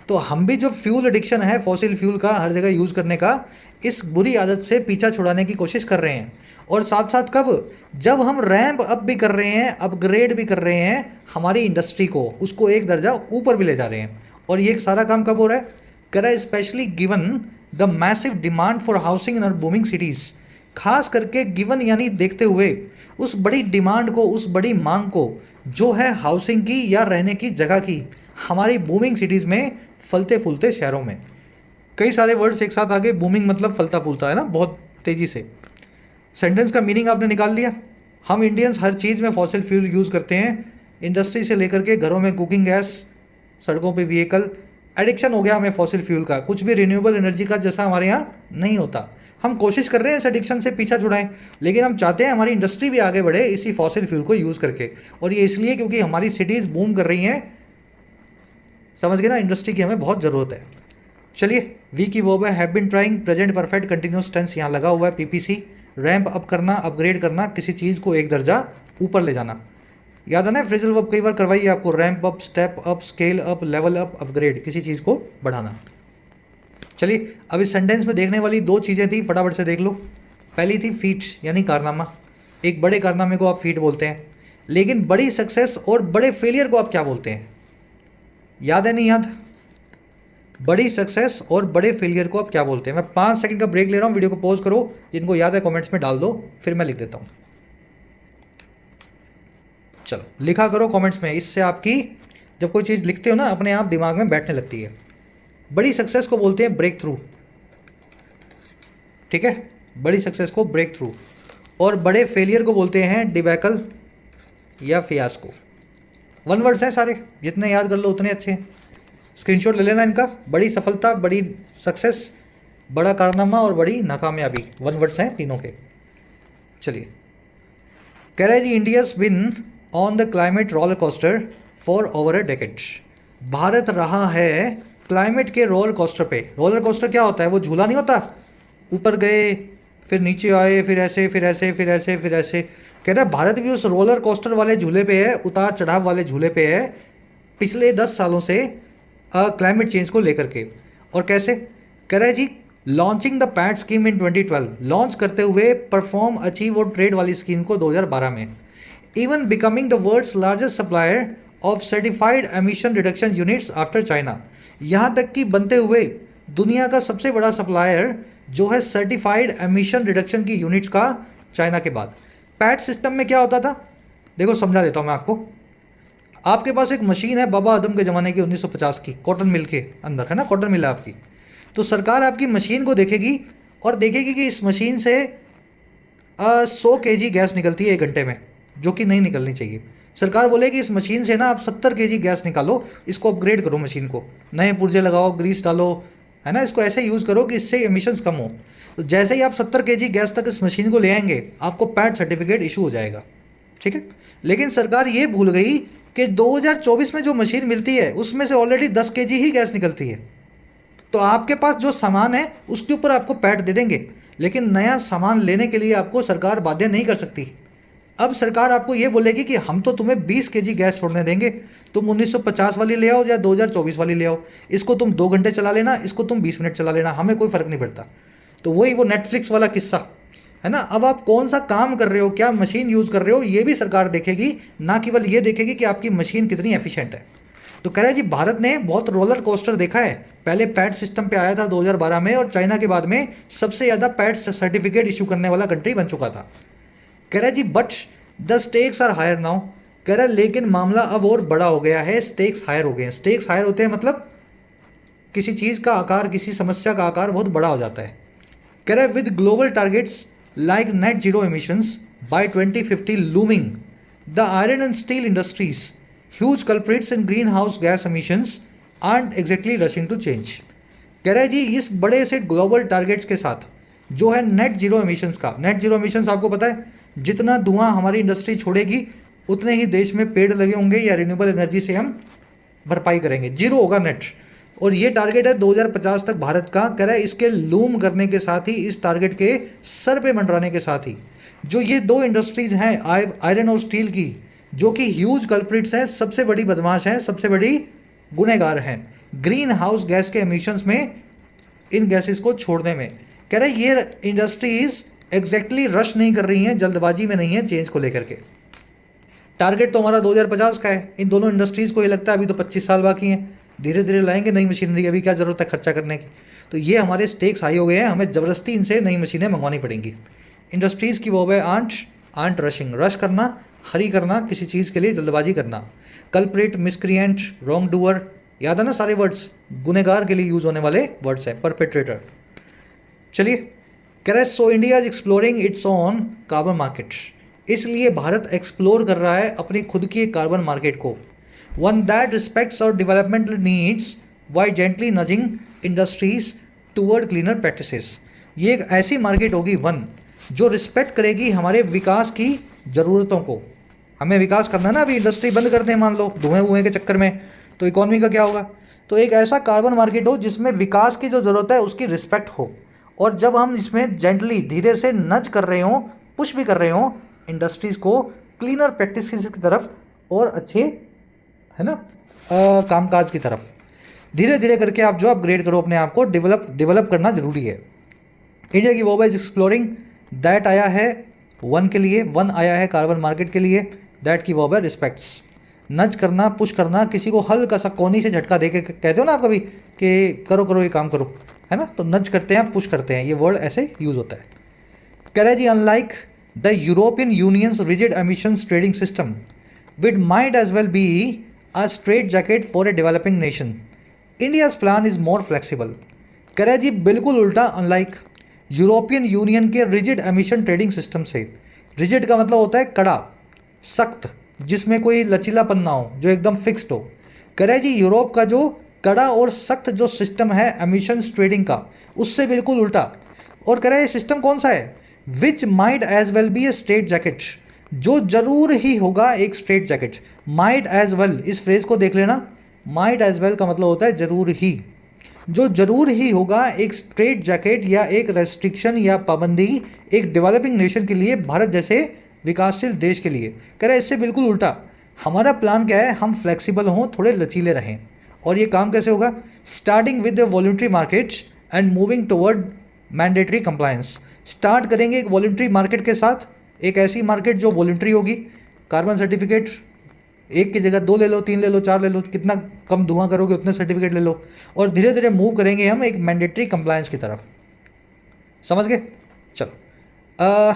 तो हम भी जो फ्यूल एडिक्शन है फॉसिल फ्यूल का हर जगह यूज़ करने का, इस बुरी आदत से पीछा छुड़ाने की कोशिश कर रहे हैं। और साथ साथ कब, जब हम रैंप अप भी कर रहे हैं, अपग्रेड भी कर रहे हैं हमारी इंडस्ट्री को, उसको एक दर्जा ऊपर भी ले जा रहे हैं। और ये सारा काम कब हो रहा है, कह रहा है specially given the massive demand for housing in our booming cities. खास करके गिवन यानी देखते हुए उस बड़ी डिमांड को, उस बड़ी मांग को जो है हाउसिंग की या रहने की जगह की हमारी बूमिंग सिटीज़ में, फलते फूलते शहरों में। कई सारे वर्ड्स एक साथ आ गए, बूमिंग मतलब फलता फूलता है ना, बहुत तेज़ी से। सेंटेंस का मीनिंग आपने निकाल लिया। हम इंडियंस हर चीज़ में फॉसिल फ्यूल यूज़ करते हैं, इंडस्ट्री से लेकर के घरों में कुकिंग गैस, सड़कों पे व्हीकल। एडिक्शन हो गया हमें फॉसिल फ्यूल का, कुछ भी रिन्यूएबल एनर्जी का जैसा हमारे यहाँ नहीं होता। हम कोशिश कर रहे हैं इस एडिक्शन से पीछा छुड़ाएं, लेकिन हम चाहते हैं हमारी इंडस्ट्री भी आगे बढ़े इसी फॉसिल फ्यूल को यूज़ करके। और ये इसलिए क्योंकि हमारी सिटीज़ बूम कर रही हैं, समझ गए ना, इंडस्ट्री की हमें बहुत ज़रूरत है। चलिए वी की वर्ब है have been trying, present perfect continuous tense यहाँ लगा हुआ है पीपीसी। रैंप अप करना, अपग्रेड करना, किसी चीज़ को एक दर्जा ऊपर ले जाना। याद है ना, फ्रेजल वर्ब कई बार करवाइए आपको, ramp up, step up, scale up, level up, upgrade, किसी चीज़ को बढ़ाना। चलिए अब इस सेंटेंस में देखने वाली दो चीज़ें थी, फटाफट से देख लो। पहली थी फीट यानी कारनामा, एक बड़े कारनामे को आप फीट बोलते हैं। लेकिन बड़ी सक्सेस और बड़े फेलियर को आप क्या बोलते हैं, याद है नहीं याद? बड़ी सक्सेस और बड़े फेलियर को आप क्या बोलते हैं? मैं 5 सेकंड का ब्रेक ले रहा हूँ, वीडियो को पॉज करो, जिनको याद है कमेंट्स में डाल दो, फिर मैं लिख देता हूँ। चलो लिखा करो कमेंट्स में, इससे आपकी जब कोई चीज़ लिखते हो ना अपने आप दिमाग में बैठने लगती है। बड़ी सक्सेस को बोलते हैं ब्रेक थ्रू, ठीक है, बड़ी सक्सेस को ब्रेक थ्रू। और बड़े फेलियर को बोलते हैं डिबैकल या फियास्को। वन वर्ड्स हैं सारे, जितने याद कर लो उतने अच्छे हैं। स्क्रीनशॉट ले लेना इनका। बड़ी सफलता, बड़ी सक्सेस, बड़ा कारनामा और बड़ी नाकामयाबी, वन वर्ड्स हैं तीनों के। चलिए कह रहा है जी India's been on the climate roller coaster for over a decade. भारत रहा है क्लाइमेट के रोलर कोस्टर पे। रोलर कोस्टर क्या होता है, वो झूला नहीं होता, ऊपर गए फिर नीचे आए, फिर ऐसे फिर ऐसे फिर ऐसे फिर ऐसे। कह रहा है भारत भी उस रोलर कोस्टर वाले झूले पे है, उतार चढ़ाव वाले झूले पे है पिछले 10 सालों से क्लाइमेट चेंज को लेकर के। और कैसे, कह रहा है जी launching the PAT scheme in 2012, launch करते हुए परफॉर्म अचीव और ट्रेड वाली स्कीम को 2012 में। Even becoming the world's largest supplier of certified emission reduction units after China, यहाँ तक कि बनते हुए दुनिया का सबसे बड़ा सप्लायर जो है सर्टिफाइड एमिशन रिडक्शन की यूनिट्स का चाइना के बाद। पैट सिस्टम में क्या होता था, देखो समझा देता हूँ मैं आपको। आपके पास एक मशीन है बाबा आदम के ज़माने की 1950 की, कॉटन मिल के अंदर है ना, कॉटन मिल है आपकी। तो सरकार आपकी मशीन को देखेगी और देखेगी कि इस मशीन से 100 kg गैस निकलती है 1 घंटे में, जो कि नहीं निकलनी चाहिए। सरकार बोलेगी इस मशीन से ना आप 70 kg गैस निकालो, इसको अपग्रेड करो, मशीन को नए पुर्जे लगाओ, ग्रीस डालो, है ना, इसको ऐसे यूज़ करो कि इससे एमिशंस कम हो। तो जैसे ही आप 70 kg गैस तक इस मशीन को ले आएंगे, आपको पैट सर्टिफिकेट इशू हो जाएगा, ठीक है। लेकिन सरकार ये भूल गई कि 2024 में जो मशीन मिलती है उसमें से ऑलरेडी 10 kg ही गैस निकलती है। तो आपके पास जो सामान है उसके ऊपर आपको पैट दे देंगे, लेकिन नया सामान लेने के लिए आपको सरकार बाध्य नहीं कर सकती। अब सरकार आपको ये बोलेगी कि हम तो तुम्हें 20 केजी गैस छोड़ने देंगे, तुम 1950 वाली ले आओ या 2024 वाली ले आओ, इसको तुम 2 घंटे चला लेना, इसको तुम 20 मिनट चला लेना, हमें कोई फ़र्क नहीं पड़ता। तो वही वो नेटफ्लिक्स वाला किस्सा है ना। अब आप कौन सा काम कर रहे हो, क्या मशीन यूज़ कर रहे हो, ये भी सरकार देखेगी, ना केवल ये देखेगी कि आपकी मशीन कितनी एफिशिएंट है। तो कह रहे जी भारत ने बहुत रोलर कोस्टर देखा है। पहले पैट सिस्टम पे आया था 2012 में, और चाइना के बाद में सबसे ज़्यादा पैट सर्टिफिकेट इशू करने वाला कंट्री बन चुका था। कह रहा जी but the stakes are higher now. कह रहा लेकिन मामला अब और बड़ा हो गया है, स्टेक्स हायर हो गए हैं। स्टेक्स हायर होते हैं मतलब किसी चीज़ का आकार, किसी समस्या का आकार बहुत बड़ा हो जाता है। कह रहा है with global targets like net zero emissions by 2050 looming, the iron and steel industries huge culprits in green house gas emissions aren't exactly rushing to change. कह रहा है जी इस बड़े से ग्लोबल टारगेट्स के साथ जो है नेट जीरो एमिशंस का, नेट जीरो एमिशंस आपको पता है जितना धुआं हमारी इंडस्ट्री छोड़ेगी उतने ही देश में पेड़ लगे होंगे या रिन्यूएबल एनर्जी से हम भरपाई करेंगे, जीरो होगा नेट। और ये टारगेट है 2050 तक भारत का। कह रहा है इसके लूम करने के साथ ही, इस टारगेट के सर पे मंडराने के साथ ही, जो ये दो इंडस्ट्रीज हैं आयरन और स्टील की, जो कि ह्यूज कल्प्रिट्स हैं, सबसे बड़ी बदमाश हैं, सबसे बड़ी गुनहगार हैं ग्रीन हाउस गैस के एमिशंस में, इन गैसेस को छोड़ने में। कह रहा है ये इंडस्ट्रीज एग्जैक्टली रश नहीं कर रही हैं, जल्दबाजी में नहीं है चेंज को लेकर के। टारगेट तो हमारा 2050 का है। इन दोनों इंडस्ट्रीज़ को ये लगता है अभी तो 25 साल बाकी हैं, धीरे धीरे लाएंगे नई मशीनरी, अभी क्या ज़रूरत है खर्चा करने की। तो ये हमारे स्टेक्स हाई हो गए हैं, हमें ज़बरदस्ती इनसे नई मशीनें मंगवानी पड़ेंगी। इंडस्ट्रीज़ की वो है आंट रशिंग, रश करना, हरी करना, किसी चीज़ के लिए जल्दबाजी करना। कल्प्रिट, मिसक्रिएंट, रॉन्ग डूअर, याद है ना सारे वर्ड्स, गुनहगार के लिए यूज़ होने वाले वर्ड्स हैं, परपेट्रेटर। चलिए कह रहा है so India is exploring its on carbon market, इसलिए भारत एक्सप्लोर कर रहा है अपनी खुद की कार्बन मार्केट को। One that respects our developmental needs while gently nudging industries toward cleaner practices. ये एक ऐसी मार्केट होगी वन जो रिस्पेक्ट करेगी हमारे विकास की ज़रूरतों को। हमें विकास करना है ना, अभी इंडस्ट्री बंद कर दें मान लो धुएं वुएं के चक्कर में, तो इकॉनमी का क्या होगा। तो एक ऐसा कार्बन मार्केट हो जिसमें विकास की जो ज़रूरत है उसकी रिस्पेक्ट हो, और जब हम इसमें जेंटली धीरे से नज कर रहे हों, पुश भी कर रहे हों इंडस्ट्रीज़ को क्लीनर प्रैक्टिस की तरफ और अच्छे है ना कामकाज की तरफ, धीरे धीरे करके आप जो अपग्रेड करो अपने आप को, डेवलप करना ज़रूरी है। इंडिया की वो इज एक्सप्लोरिंग दैट आया है वन के लिए, वन आया है कार्बन मार्केट के लिए, दैट की वो है रिस्पेक्ट्स, नज करना, पुश करना, किसी को हल्का सा कोनी से झटका दे के कहते हो ना आप कभी कि करो करो ये काम करो, है ना, तो नज करते हैं, पुश करते हैं, ये वर्ड ऐसे यूज़ होता है। कह रहे जी unlike the European Union's rigid emissions trading system which might as well be a straitjacket for a developing nation, India's plan is more flexible. कह रहे जी बिल्कुल उल्टा, अनलाइक यूरोपियन यूनियन के रिजिड एमिशन ट्रेडिंग सिस्टम से। Rigid का मतलब होता है कड़ा, सख्त, जिसमें कोई लचीलापन ना हो, जो एकदम फिक्स्ड हो। कह रहे जी यूरोप का जो कड़ा और सख्त जो सिस्टम है एमिशंस ट्रेडिंग का, उससे बिल्कुल उल्टा। और कह रहे हैं सिस्टम कौन सा है, which might as well be a straitjacket, जो जरूर ही होगा एक straitjacket. Might as well, इस फ्रेज को देख लेना, माइट एज वेल का मतलब होता है जरूर ही, जो जरूर ही होगा एक स्ट्रेट जैकेट या एक रेस्ट्रिक्शन या पाबंदी एक डेवलपिंग नेशन के लिए, भारत जैसे विकासशील देश के लिए। कह रहे हैं इससे बिल्कुल उल्टा, हमारा प्लान क्या है, हम फ्लेक्सिबल हों, थोड़े लचीले रहें। और ये काम कैसे होगा, starting with the voluntary market and moving toward mandatory compliance. Start करेंगे एक वॉलंटरी मार्केट के साथ, एक ऐसी मार्केट जो वॉलंटरी होगी। कार्बन सर्टिफिकेट एक की जगह 2 ले लो, 3 ले लो, 4 ले लो, कितना कम धुआं करोगे उतने सर्टिफिकेट ले लो, और धीरे धीरे मूव करेंगे हम एक मैंडेटरी कंप्लायंस की तरफ। समझ गए, चलो।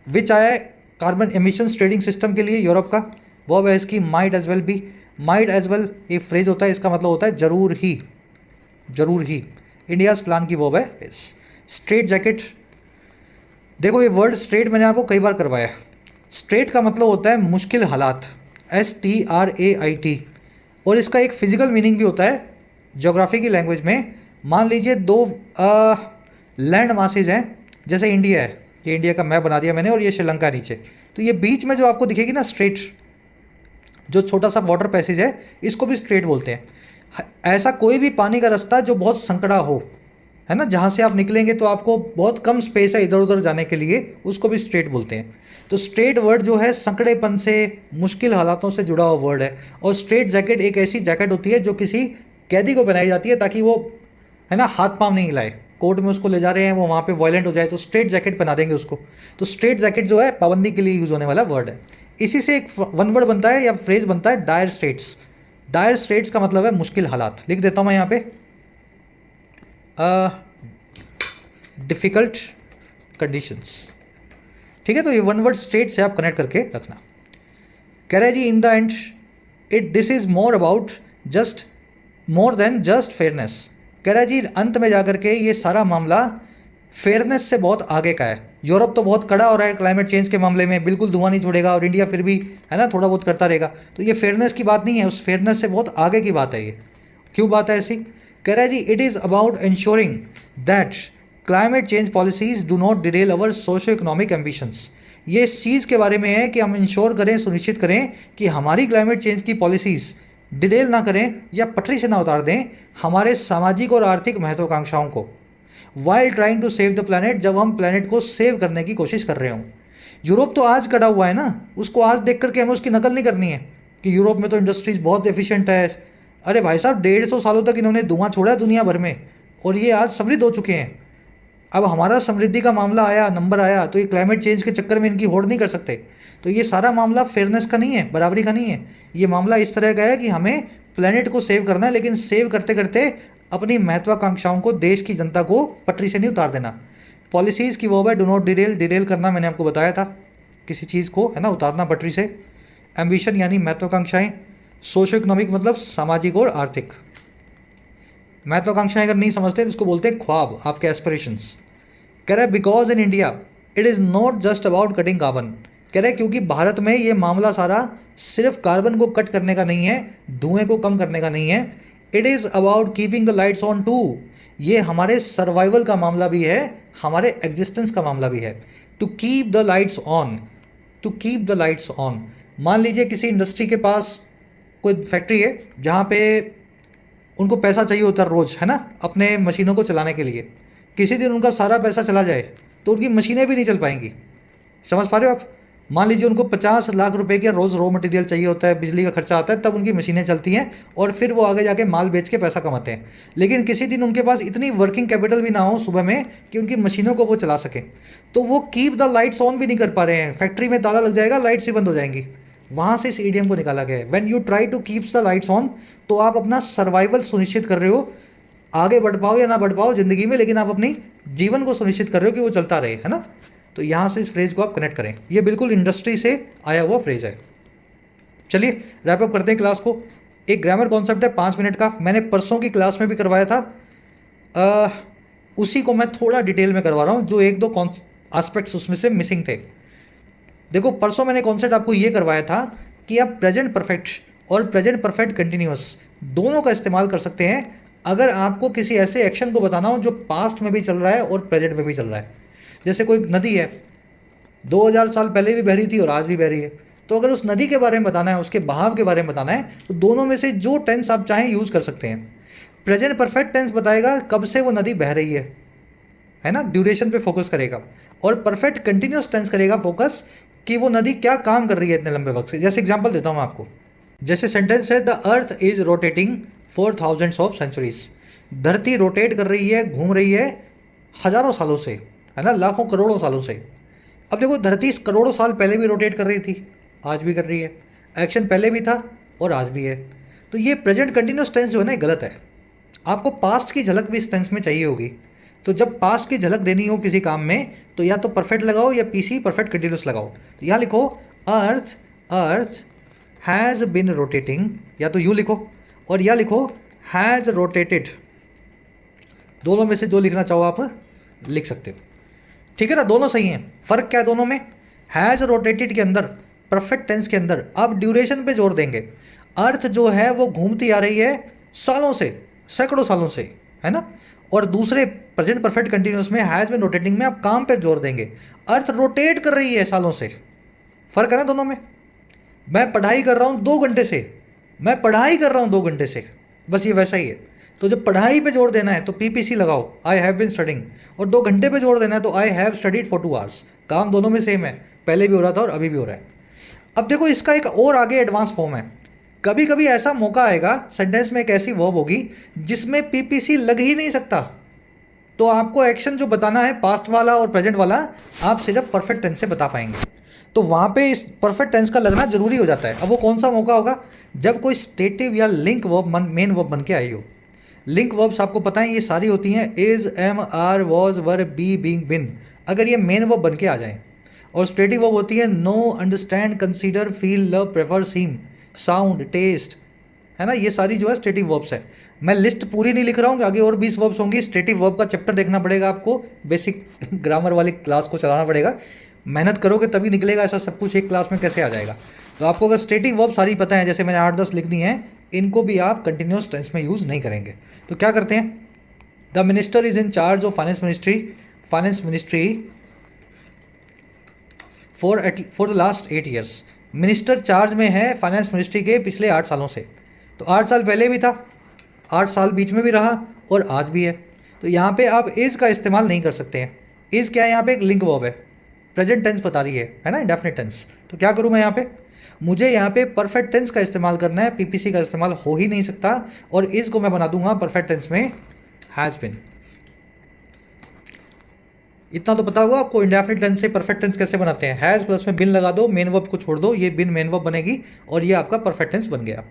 विच आया है कार्बन एमिशंस ट्रेडिंग सिस्टम के लिए यूरोप का, वो है इसकी might as well be. Might as well एक फ्रेज होता है, इसका मतलब होता है जरूर ही, जरूर ही। इंडियाज़ प्लान की वो है स्ट्रेट जैकेट। देखो ये वर्ड स्ट्रेट मैंने आपको कई बार करवाया। स्ट्रेट का मतलब होता है मुश्किल हालात, STRAIT, और इसका एक फिजिकल मीनिंग भी होता है ज्योग्राफी की लैंग्वेज में। मान लीजिए दो लैंड मासेज हैं, जैसे इंडिया है, ये इंडिया का मैप बना दिया मैंने, और ये श्रीलंका नीचे, तो ये बीच में जो आपको दिखेगी ना स्ट्रेट, जो छोटा सा वाटर पैसेज है, इसको भी स्ट्रेट बोलते हैं। ऐसा कोई भी पानी का रास्ता जो बहुत संकड़ा हो, है ना, जहाँ से आप निकलेंगे तो आपको बहुत कम स्पेस है इधर उधर जाने के लिए, उसको भी स्ट्रेट बोलते हैं। तो स्ट्रेट वर्ड जो है संकड़ेपन से, मुश्किल हालातों से जुड़ा हुआ वर्ड है। और स्ट्रेट जैकेट एक ऐसी जैकेट होती है जो किसी कैदी को पहनाई जाती है ताकि वो, है ना, हाथ पाँव नहीं हिलाए। कोर्ट में उसको ले जा रहे हैं, वो वहाँ पे वायलेंट हो जाए तो स्ट्रेट जैकेट पहना देंगे उसको। तो स्ट्रेट जैकेट जो है पाबंदी के लिए यूज़ होने वाला वर्ड है। इसी से एक वन वर्ड बनता है या फ्रेज बनता है, डायर स्ट्रेट्स। डायर स्ट्रेट्स का मतलब है मुश्किल हालात। लिख देता हूँ मैं यहाँ पे, डिफ़िकल्ट कंडीशंस। ठीक है, तो ये वन वर्ड स्ट्रेट से आप कनेक्ट करके रखना। कह रहे जी in the end it this is more about just, more than just fairness. कह रहा है जी अंत में जाकर के ये सारा मामला फेयरनेस से बहुत आगे का है। यूरोप तो बहुत कड़ा हो रहा है क्लाइमेट चेंज के मामले में, बिल्कुल धुआं नहीं छोड़ेगा, और इंडिया फिर भी, है ना, थोड़ा बहुत करता रहेगा। तो ये फेयरनेस की बात नहीं है, उस फेयरनेस से बहुत आगे की बात है ये। क्यों बात है ऐसी? कह रहा है जी it is about ensuring that climate change policies do not derail our socio economic ambitions. ये इस चीज़ के बारे में है कि हम इंश्योर करें, सुनिश्चित करें कि हमारी क्लाइमेट चेंज की पॉलिसीज़ डिरेल ना करें या पटरी से ना उतार दें हमारे सामाजिक और आर्थिक महत्वाकांक्षाओं को, while trying to save the planet, जब हम प्लानट को सेव करने की कोशिश कर रहे हों। यूरोप तो आज कड़ा हुआ है ना, उसको आज देख करके हमें उसकी नकल नहीं करनी है कि यूरोप में तो इंडस्ट्रीज बहुत एफिशिएंट है। अरे भाई साहब, 150 सालों तक इन्होंने धुआं छोड़ा है दुनिया भर में, और ये आज समृद्ध हो चुके हैं। अब हमारा समृद्धि का मामला आया, नंबर आया, तो ये क्लाइमेट चेंज के चक्कर में इनकी होड़ नहीं कर सकते। तो ये सारा मामला फेयरनेस का नहीं है, बराबरी का नहीं है। ये मामला इस तरह का है कि हमें प्लेनेट को सेव करना है, लेकिन सेव करते करते अपनी महत्वाकांक्षाओं को, देश की जनता को पटरी से नहीं उतार देना। पॉलिसीज़ की वो है डो नॉट डिरेल, डिरेल करना मैंने आपको बताया था, किसी चीज़ को, है ना, उतारना पटरी से। एम्बिशन यानी महत्वाकांक्षाएँ, सोशो इकोनॉमिक मतलब सामाजिक और आर्थिक। महत्वाकांक्षाएं अगर नहीं समझते तो इसको बोलते हैं ख्वाब, आपके एस्पिरेशंस। कह रहा है because in India it is not just about cutting carbon. कह रहे हैं क्योंकि भारत में ये मामला सारा सिर्फ कार्बन को कट करने का नहीं है, धुएं को कम करने का नहीं है। It is about keeping the lights on too. ये हमारे सर्वाइवल का मामला भी है, हमारे एग्जिस्टेंस का मामला भी है। To keep the lights on, to keep the lights on. मान लीजिए किसी इंडस्ट्री के पास कोई फैक्ट्री है जहाँ पे उनको पैसा चाहिए होता है रोज़, है ना, अपने मशीनों को चलाने के लिए। किसी दिन उनका सारा पैसा चला जाए तो उनकी मशीनें भी नहीं चल पाएंगी। समझ पा रहे हो आप? मान लीजिए उनको 50 लाख रुपए के रोज़ रॉ मटेरियल चाहिए होता है, बिजली का खर्चा आता है, तब उनकी मशीनें चलती हैं और फिर वो आगे जाके माल बेच के पैसा कमाते हैं। लेकिन किसी दिन उनके पास इतनी वर्किंग कैपिटल भी ना हो सुबह में कि उनकी मशीनों को वो चला सकें, तो वो कीप द लाइट्स ऑन भी नहीं कर पा रहे हैं। फैक्ट्री में ताला लग जाएगा, लाइट्स भी बंद हो जाएंगी। वहाँ से इस ईडीएम को निकाला गया है। When you try to keeps the lights on, तो आप अपना सर्वाइवल सुनिश्चित कर रहे हो, आगे बढ़ पाओ या ना बढ़ पाओ ज़िंदगी में, लेकिन आप अपनी जीवन को सुनिश्चित कर रहे हो कि वो चलता रहे, है ना। तो यहाँ से इस फ्रेज को आप कनेक्ट करें, ये बिल्कुल इंडस्ट्री से आया हुआ फ्रेज है। चलिए रैप अप करते हैं क्लास को। एक ग्रामर कॉन्सेप्ट है 5 मिनट का, मैंने परसों की क्लास में भी करवाया था। उसी को मैं थोड़ा डिटेल में करवा रहा हूँ, जो एक दो एस्पेक्ट्स उसमें से मिसिंग थे। देखो परसों मैंने कॉन्सेप्ट आपको ये करवाया था कि आप प्रेजेंट परफेक्ट और प्रेजेंट परफेक्ट कंटिन्यूअस दोनों का इस्तेमाल कर सकते हैं अगर आपको किसी ऐसे एक्शन को बताना हो जो पास्ट में भी चल रहा है और प्रेजेंट में भी चल रहा है। जैसे कोई नदी है, 2000 साल पहले भी बह रही थी और आज भी बह रही है, तो अगर उस नदी के बारे में बताना है, उसके बहाव के बारे में बताना है, तो दोनों में से जो टेंस आप चाहें यूज़ कर सकते हैं। प्रेजेंट परफेक्ट टेंस बताएगा कब से वो नदी बह रही है ना, ड्यूरेशन पे फोकस करेगा। और परफेक्ट कंटिन्यूस टेंस करेगा फोकस कि वो नदी क्या काम कर रही है इतने लंबे वक्त से। जैसे एग्जांपल देता हूँ मैं आपको, जैसे सेंटेंस है the earth is rotating for thousands of centuries. धरती रोटेट कर रही है, घूम रही है हज़ारों सालों से, है ना, लाखों करोड़ों सालों से। अब देखो धरती करोड़ों साल पहले भी रोटेट कर रही थी, आज भी कर रही है, एक्शन पहले भी था और आज भी है। तो ये प्रेजेंट कंटिन्यूस टेंस जो है ना गलत है। आपको पास्ट की झलक भी इस टेंस में चाहिए होगी। तो जब पास्ट की झलक देनी हो किसी काम में तो या तो परफेक्ट लगाओ या पीसी परफेक्ट कंटिन्यूस लगाओ। तो यहाँ लिखो अर्थ अर्थ हैज़ बिन रोटेटिंग, या तो यू लिखो, और या लिखो हैज़ रोटेटेड। दोनों में से जो लिखना चाहो आप लिख सकते हो, ठीक है ना, दोनों सही हैं। फ़र्क क्या है दोनों में? हैज़ रोटेटेड के अंदर, परफेक्ट टेंस के अंदर आप ड्यूरेशन पे जोर देंगे। अर्थ जो है वो घूमती आ रही है सालों से, सैकड़ों सालों से, है ना। और दूसरे प्रेजेंट परफेक्ट कंटिन्यूस में हैज़ बिन रोटेटिंग में आप काम पे जोर देंगे। अर्थ रोटेट कर रही है सालों से। फ़र्क है ना दोनों में। मैं पढ़ाई कर रहा हूँ 2 घंटे से, मैं पढ़ाई कर रहा हूँ 2 घंटे से, बस ये वैसा ही है। तो जब पढ़ाई पे जोर देना है तो पीपीसी लगाओ, आई हैव बिन स्टडिंग, और 2 घंटे पे जोर देना है तो I have studied for 2 hours. काम दोनों में सेम है, पहले भी हो रहा था और अभी भी हो रहा है। अब देखो इसका एक और आगे एडवांस फॉर्म है। कभी कभी ऐसा मौका आएगा, सेंटेंस में एक ऐसी वर्ब होगी जिसमें पीपीसी लग ही नहीं सकता, तो आपको एक्शन जो बताना है पास्ट वाला और प्रेजेंट वाला आप सिर्फ परफेक्ट टेंस से बता पाएंगे, तो वहाँ पे इस परफेक्ट टेंस का लगना जरूरी हो जाता है। अब वो कौन सा मौका होगा, जब कोई स्टेटिव या लिंक वर्ब मेन वर्ब बन के आई हो। लिंक वर्ब्स आपको पता है ये सारी होती हैं is, am, are, was, were, be, being, been. अगर ये मेन वर्ब बन के आ जाए, और स्टेटिव वर्ब होती है know, understand, consider, feel, love, prefer, seem, sound, taste, है ना, ये सारी जो है स्टेटिव वर्ब्स है। मैं लिस्ट पूरी नहीं लिख रहा हूँ, आगे और 20 वर्ब्स होंगी। स्टेटिव वर्ब का चैप्टर देखना पड़ेगा आपको, बेसिक ग्रामर वाली क्लास को चलाना पड़ेगा, मेहनत करोगे तभी निकलेगा। ऐसा सब कुछ एक क्लास में कैसे आ जाएगा। तो आपको अगर स्टेटिव वर्ब सारी पता है, जैसे मैंने 8-10 लिख दी हैं, इनको भी आप कंटिन्यूस टेंस में यूज़ नहीं करेंगे। तो क्या करते हैं, the minister is in charge of finance ministry for the last 8 years. Minister charge में है फाइनेंस मिनिस्ट्री के पिछले 8 सालों से। तो 8 साल पहले भी था, 8 साल बीच में भी रहा और आज भी है। तो यहाँ पे आप इज़ का इस्तेमाल नहीं कर सकते हैं। इज़ क्या है, यहाँ पे एक लिंक वर्ब है, प्रेजेंट टेंस बता रही है ना, इंडेफिनिट टेंस। तो क्या करूँ मैं यहाँ पे, मुझे यहाँ पे परफेक्ट टेंस का इस्तेमाल करना है, पीपीसी का इस्तेमाल हो ही नहीं सकता, और इज़ को मैं बना दूंगा परफेक्ट टेंस में हैज़ बिन। इतना तो पता होगा आपको इंडेफिनिट टेंस से परफेक्ट टेंस कैसे बनाते हैं। हैज़ प्लस में बिन लगा दो, मेन वर्ब को छोड़ दो, ये बिन मेन वर्ब बनेगी और ये आपका परफेक्ट टेंस बन गया।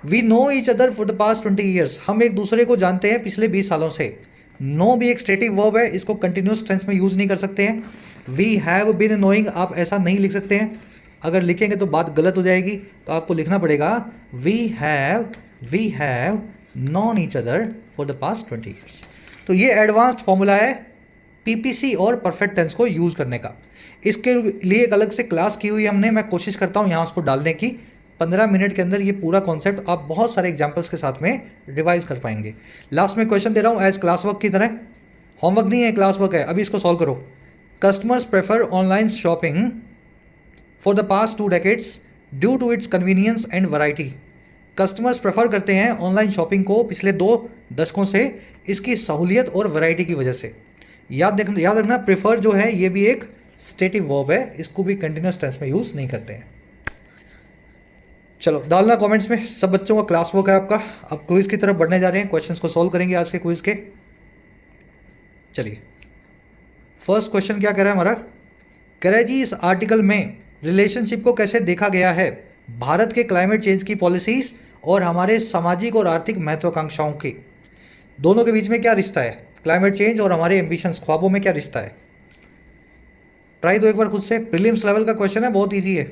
We know each other for the past 20 years. हम एक दूसरे को जानते हैं पिछले 20 सालों से। नो भी एक स्टेटिव वर्ब है, इसको कंटिन्यूस टेंस में यूज़ नहीं कर सकते हैं। वी हैव बिन नोइंग आप ऐसा नहीं लिख सकते हैं, अगर लिखेंगे तो बात गलत हो जाएगी। तो आपको लिखना पड़ेगा we have known each other for the past 20 years. तो ये एडवांस्ड फॉर्मूला है पीपीसी और परफेक्ट टेंस को यूज़ करने का। इसके लिए एक अलग से क्लास की हुई है हमने, मैं कोशिश करता हूँ यहाँ उसको डालने की। 15 मिनट के अंदर ये पूरा कॉन्सेप्ट आप बहुत सारे एग्जाम्पल्स के साथ में रिवाइज कर पाएंगे। लास्ट में क्वेश्चन दे रहा हूँ एज क्लास वर्क की तरह, होमवर्क नहीं है, क्लास वर्क है, अभी इसको सॉल्व करो। Customers prefer online shopping for the past 2 decades due to its convenience and variety. Customers prefer करते हैं ऑनलाइन शॉपिंग को पिछले 2 दशकों से इसकी सहूलियत और वैरायटी की वजह से। याद रखना प्रेफर जो है ये भी एक स्टेटिव वर्ब है, इसको भी कंटिन्यूस टेंस में यूज़ नहीं करते हैं। चलो डालना कमेंट्स में, सब बच्चों का क्लास वर्क है आपका। अब क्विज की तरफ बढ़ने जा रहे हैं, क्वेश्चंस को सॉल्व करेंगे आज के क्विज के। चलिए फर्स्ट क्वेश्चन क्या कह रहा है हमारा, कह रहा है जी इस आर्टिकल में रिलेशनशिप को कैसे देखा गया है भारत के क्लाइमेट चेंज की पॉलिसीज और हमारे सामाजिक और आर्थिक महत्वाकांक्षाओं के, दोनों के बीच में क्या रिश्ता है, क्लाइमेट चेंज और हमारे एम्बिशंस ख्वाबों में क्या रिश्ता है। ट्राई दो एक बार खुद से, प्रीलिम्स लेवल का क्वेश्चन है, बहुत इजी है।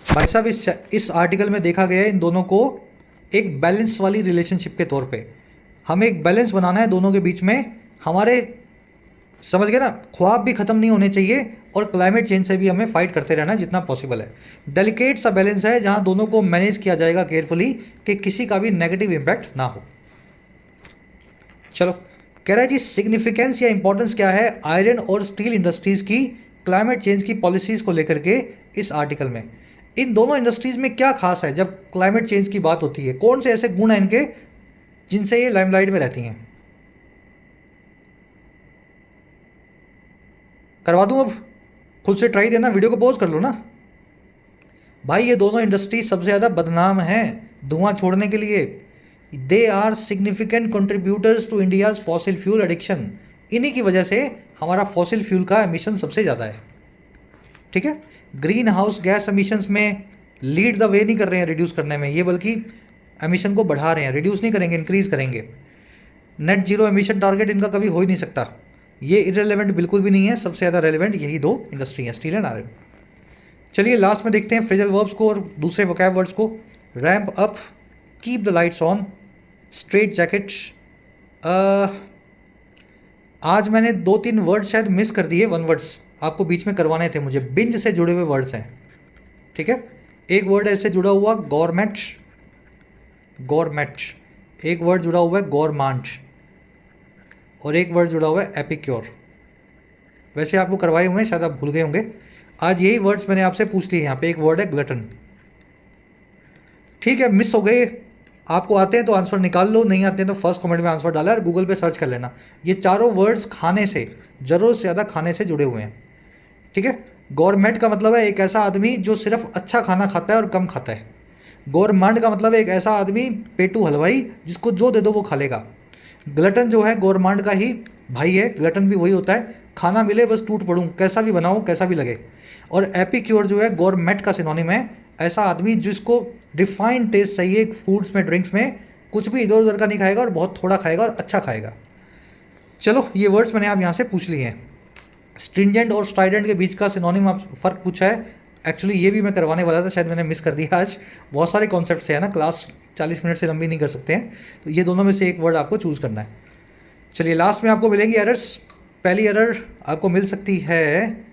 भाई साहब इस आर्टिकल में देखा गया है इन दोनों को एक बैलेंस वाली रिलेशनशिप के तौर पे। हमें एक बैलेंस बनाना है दोनों के बीच में, हमारे समझ गए ना, ख्वाब भी खत्म नहीं होने चाहिए और क्लाइमेट चेंज से भी हमें फाइट करते रहना जितना पॉसिबल है। डेलिकेट सा बैलेंस है जहां दोनों को मैनेज किया जाएगा केयरफुली कि किसी का भी नेगेटिव इम्पैक्ट ना हो। चलो कह रहा है जी सिग्निफिकेंस या इंपॉर्टेंस क्या है आयरन और स्टील इंडस्ट्रीज की क्लाइमेट चेंज की पॉलिसीज़ को लेकर के इस आर्टिकल में। इन दोनों इंडस्ट्रीज़ में क्या खास है जब क्लाइमेट चेंज की बात होती है, कौन से ऐसे गुण हैं इनके जिनसे ये लाइमलाइट में रहती हैं। करवा दूं अब, खुद से ट्राई देना, वीडियो को पॉज कर लो ना भाई। ये दोनों इंडस्ट्री सबसे ज़्यादा बदनाम हैं धुआं छोड़ने के लिए। They are significant contributors to India's fossil fuel addiction. इन्हीं की वजह से हमारा फॉसिल फ्यूल का एमिशन सबसे ज़्यादा है, ठीक है। ग्रीन हाउस गैस एमिशंस में लीड द वे नहीं कर रहे हैं रिड्यूस करने में, ये बल्कि एमिशन को बढ़ा रहे हैं, रिड्यूस नहीं करेंगे, इंक्रीज़ करेंगे। नेट जीरो एमिशन टारगेट इनका कभी हो ही नहीं सकता, ये इररिलेवेंट बिल्कुल भी नहीं है। सबसे ज़्यादा रेलेवेंट यही 2 इंडस्ट्री हैं, स्टील एंड आयरन। चलिए लास्ट में देखते हैं फ्रेजल वर्ब्स को और दूसरे वोकैब वर्ड्स को। Ramp up, keep the lights on, straight jacket. आज मैंने 2-3 वर्ड्स शायद मिस कर दिए, 1 वर्ड्स आपको बीच में करवाने थे मुझे, बिंज से जुड़े हुए वर्ड्स हैं, ठीक है। एक वर्ड है इससे जुड़ा हुआ गवर्नमेंट, एक वर्ड जुड़ा हुआ है गवर्नमेंट, और एक वर्ड जुड़ा हुआ है एपिक्योर। वैसे आपको करवाए हुए हैं, शायद आप भूल गए होंगे। आज यही वर्ड्स मैंने आपसे पूछ लिए। यहाँ पे एक वर्ड है ग्लटन। ठीक है, मिस हो गए, आपको आते हैं तो आंसर निकाल लो, नहीं आते हैं तो फर्स्ट कमेंट में आंसर डाला और गूगल पे सर्च कर लेना। ये चारों वर्ड्स खाने से, ज़रूरत से ज़्यादा खाने से जुड़े हुए हैं। ठीक है, गौरमेंट का मतलब है एक ऐसा आदमी जो सिर्फ अच्छा खाना खाता है और कम खाता है। गौरमांड का मतलब है एक ऐसा आदमी पेटू हलवाई जिसको जो दे दो वो खा लेगा। ग्लटन जो है गौरमांड का ही भाई है, ग्लटन भी वही होता है, खाना मिले बस टूट पड़ूँ, कैसा भी बनाऊँ कैसा भी लगे। और एपिक्योर जो है गौरमेट का सिनोनिम है, ऐसा आदमी जिसको डिफाइंड टेस्ट चाहिए फूड्स में, ड्रिंक्स में, कुछ भी इधर उधर का नहीं खाएगा और बहुत थोड़ा खाएगा और अच्छा खाएगा। चलो ये वर्ड्स मैंने आप यहाँ से पूछ लिए हैं। स्ट्रिंजेंट और स्ट्राइडेंट के बीच का सिनोनिम आप फ़र्क पूछा है, एक्चुअली ये भी मैं करवाने वाला था, शायद मैंने मिस कर दिया। आज बहुत सारे कॉन्सेप्ट है ना, क्लास 40 मिनट से लंबी नहीं कर सकते हैं, तो ये दोनों में से एक वर्ड आपको चूज़ करना है। चलिए लास्ट में आपको मिलेंगी एरर्स। पहली एरर आपको मिल सकती है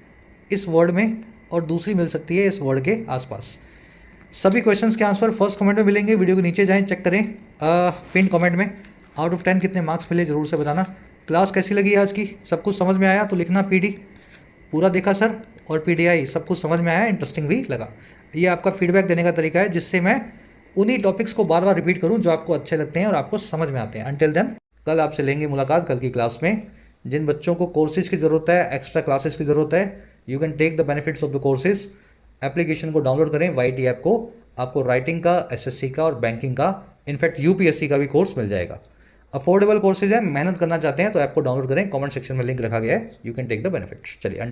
इस वर्ड में और दूसरी मिल सकती है इस वर्ड के आसपास। सभी क्वेश्चंस के आंसर फर्स्ट कमेंट में मिलेंगे, वीडियो के नीचे जाएं चेक करें। पिन कमेंट में आउट ऑफ 10 कितने मार्क्स मिले ज़रूर से बताना। क्लास कैसी लगी आज की, सब कुछ समझ में आया तो लिखना पीडी पूरा देखा सर, और पीडीआई सब कुछ समझ में आया, इंटरेस्टिंग भी लगा। ये आपका फीडबैक देने का तरीका है जिससे मैं उन्हीं टॉपिक्स को बार बार रिपीट करूँ जो आपको अच्छे लगते हैं और आपको समझ में आते हैं। अनटिल देन कल आपसे लेंगे मुलाकात कल की क्लास में। जिन बच्चों को कोर्सेज की ज़रूरत है, एक्स्ट्रा क्लासेस की ज़रूरत है, you can take the benefits of the courses. Application को डाउनलोड करें YT ऐप को, आपको राइटिंग का, SSC का और बैंकिंग का, इनफैक्ट UPSC का भी कोर्स मिल जाएगा। अफोर्डेबल कोर्सेज है, मेहनत करना चाहते हैं तो ऐप को डाउनलोड करें, कमेंट सेक्शन में लिंक रखा गया है, you can take the benefits. चलिए।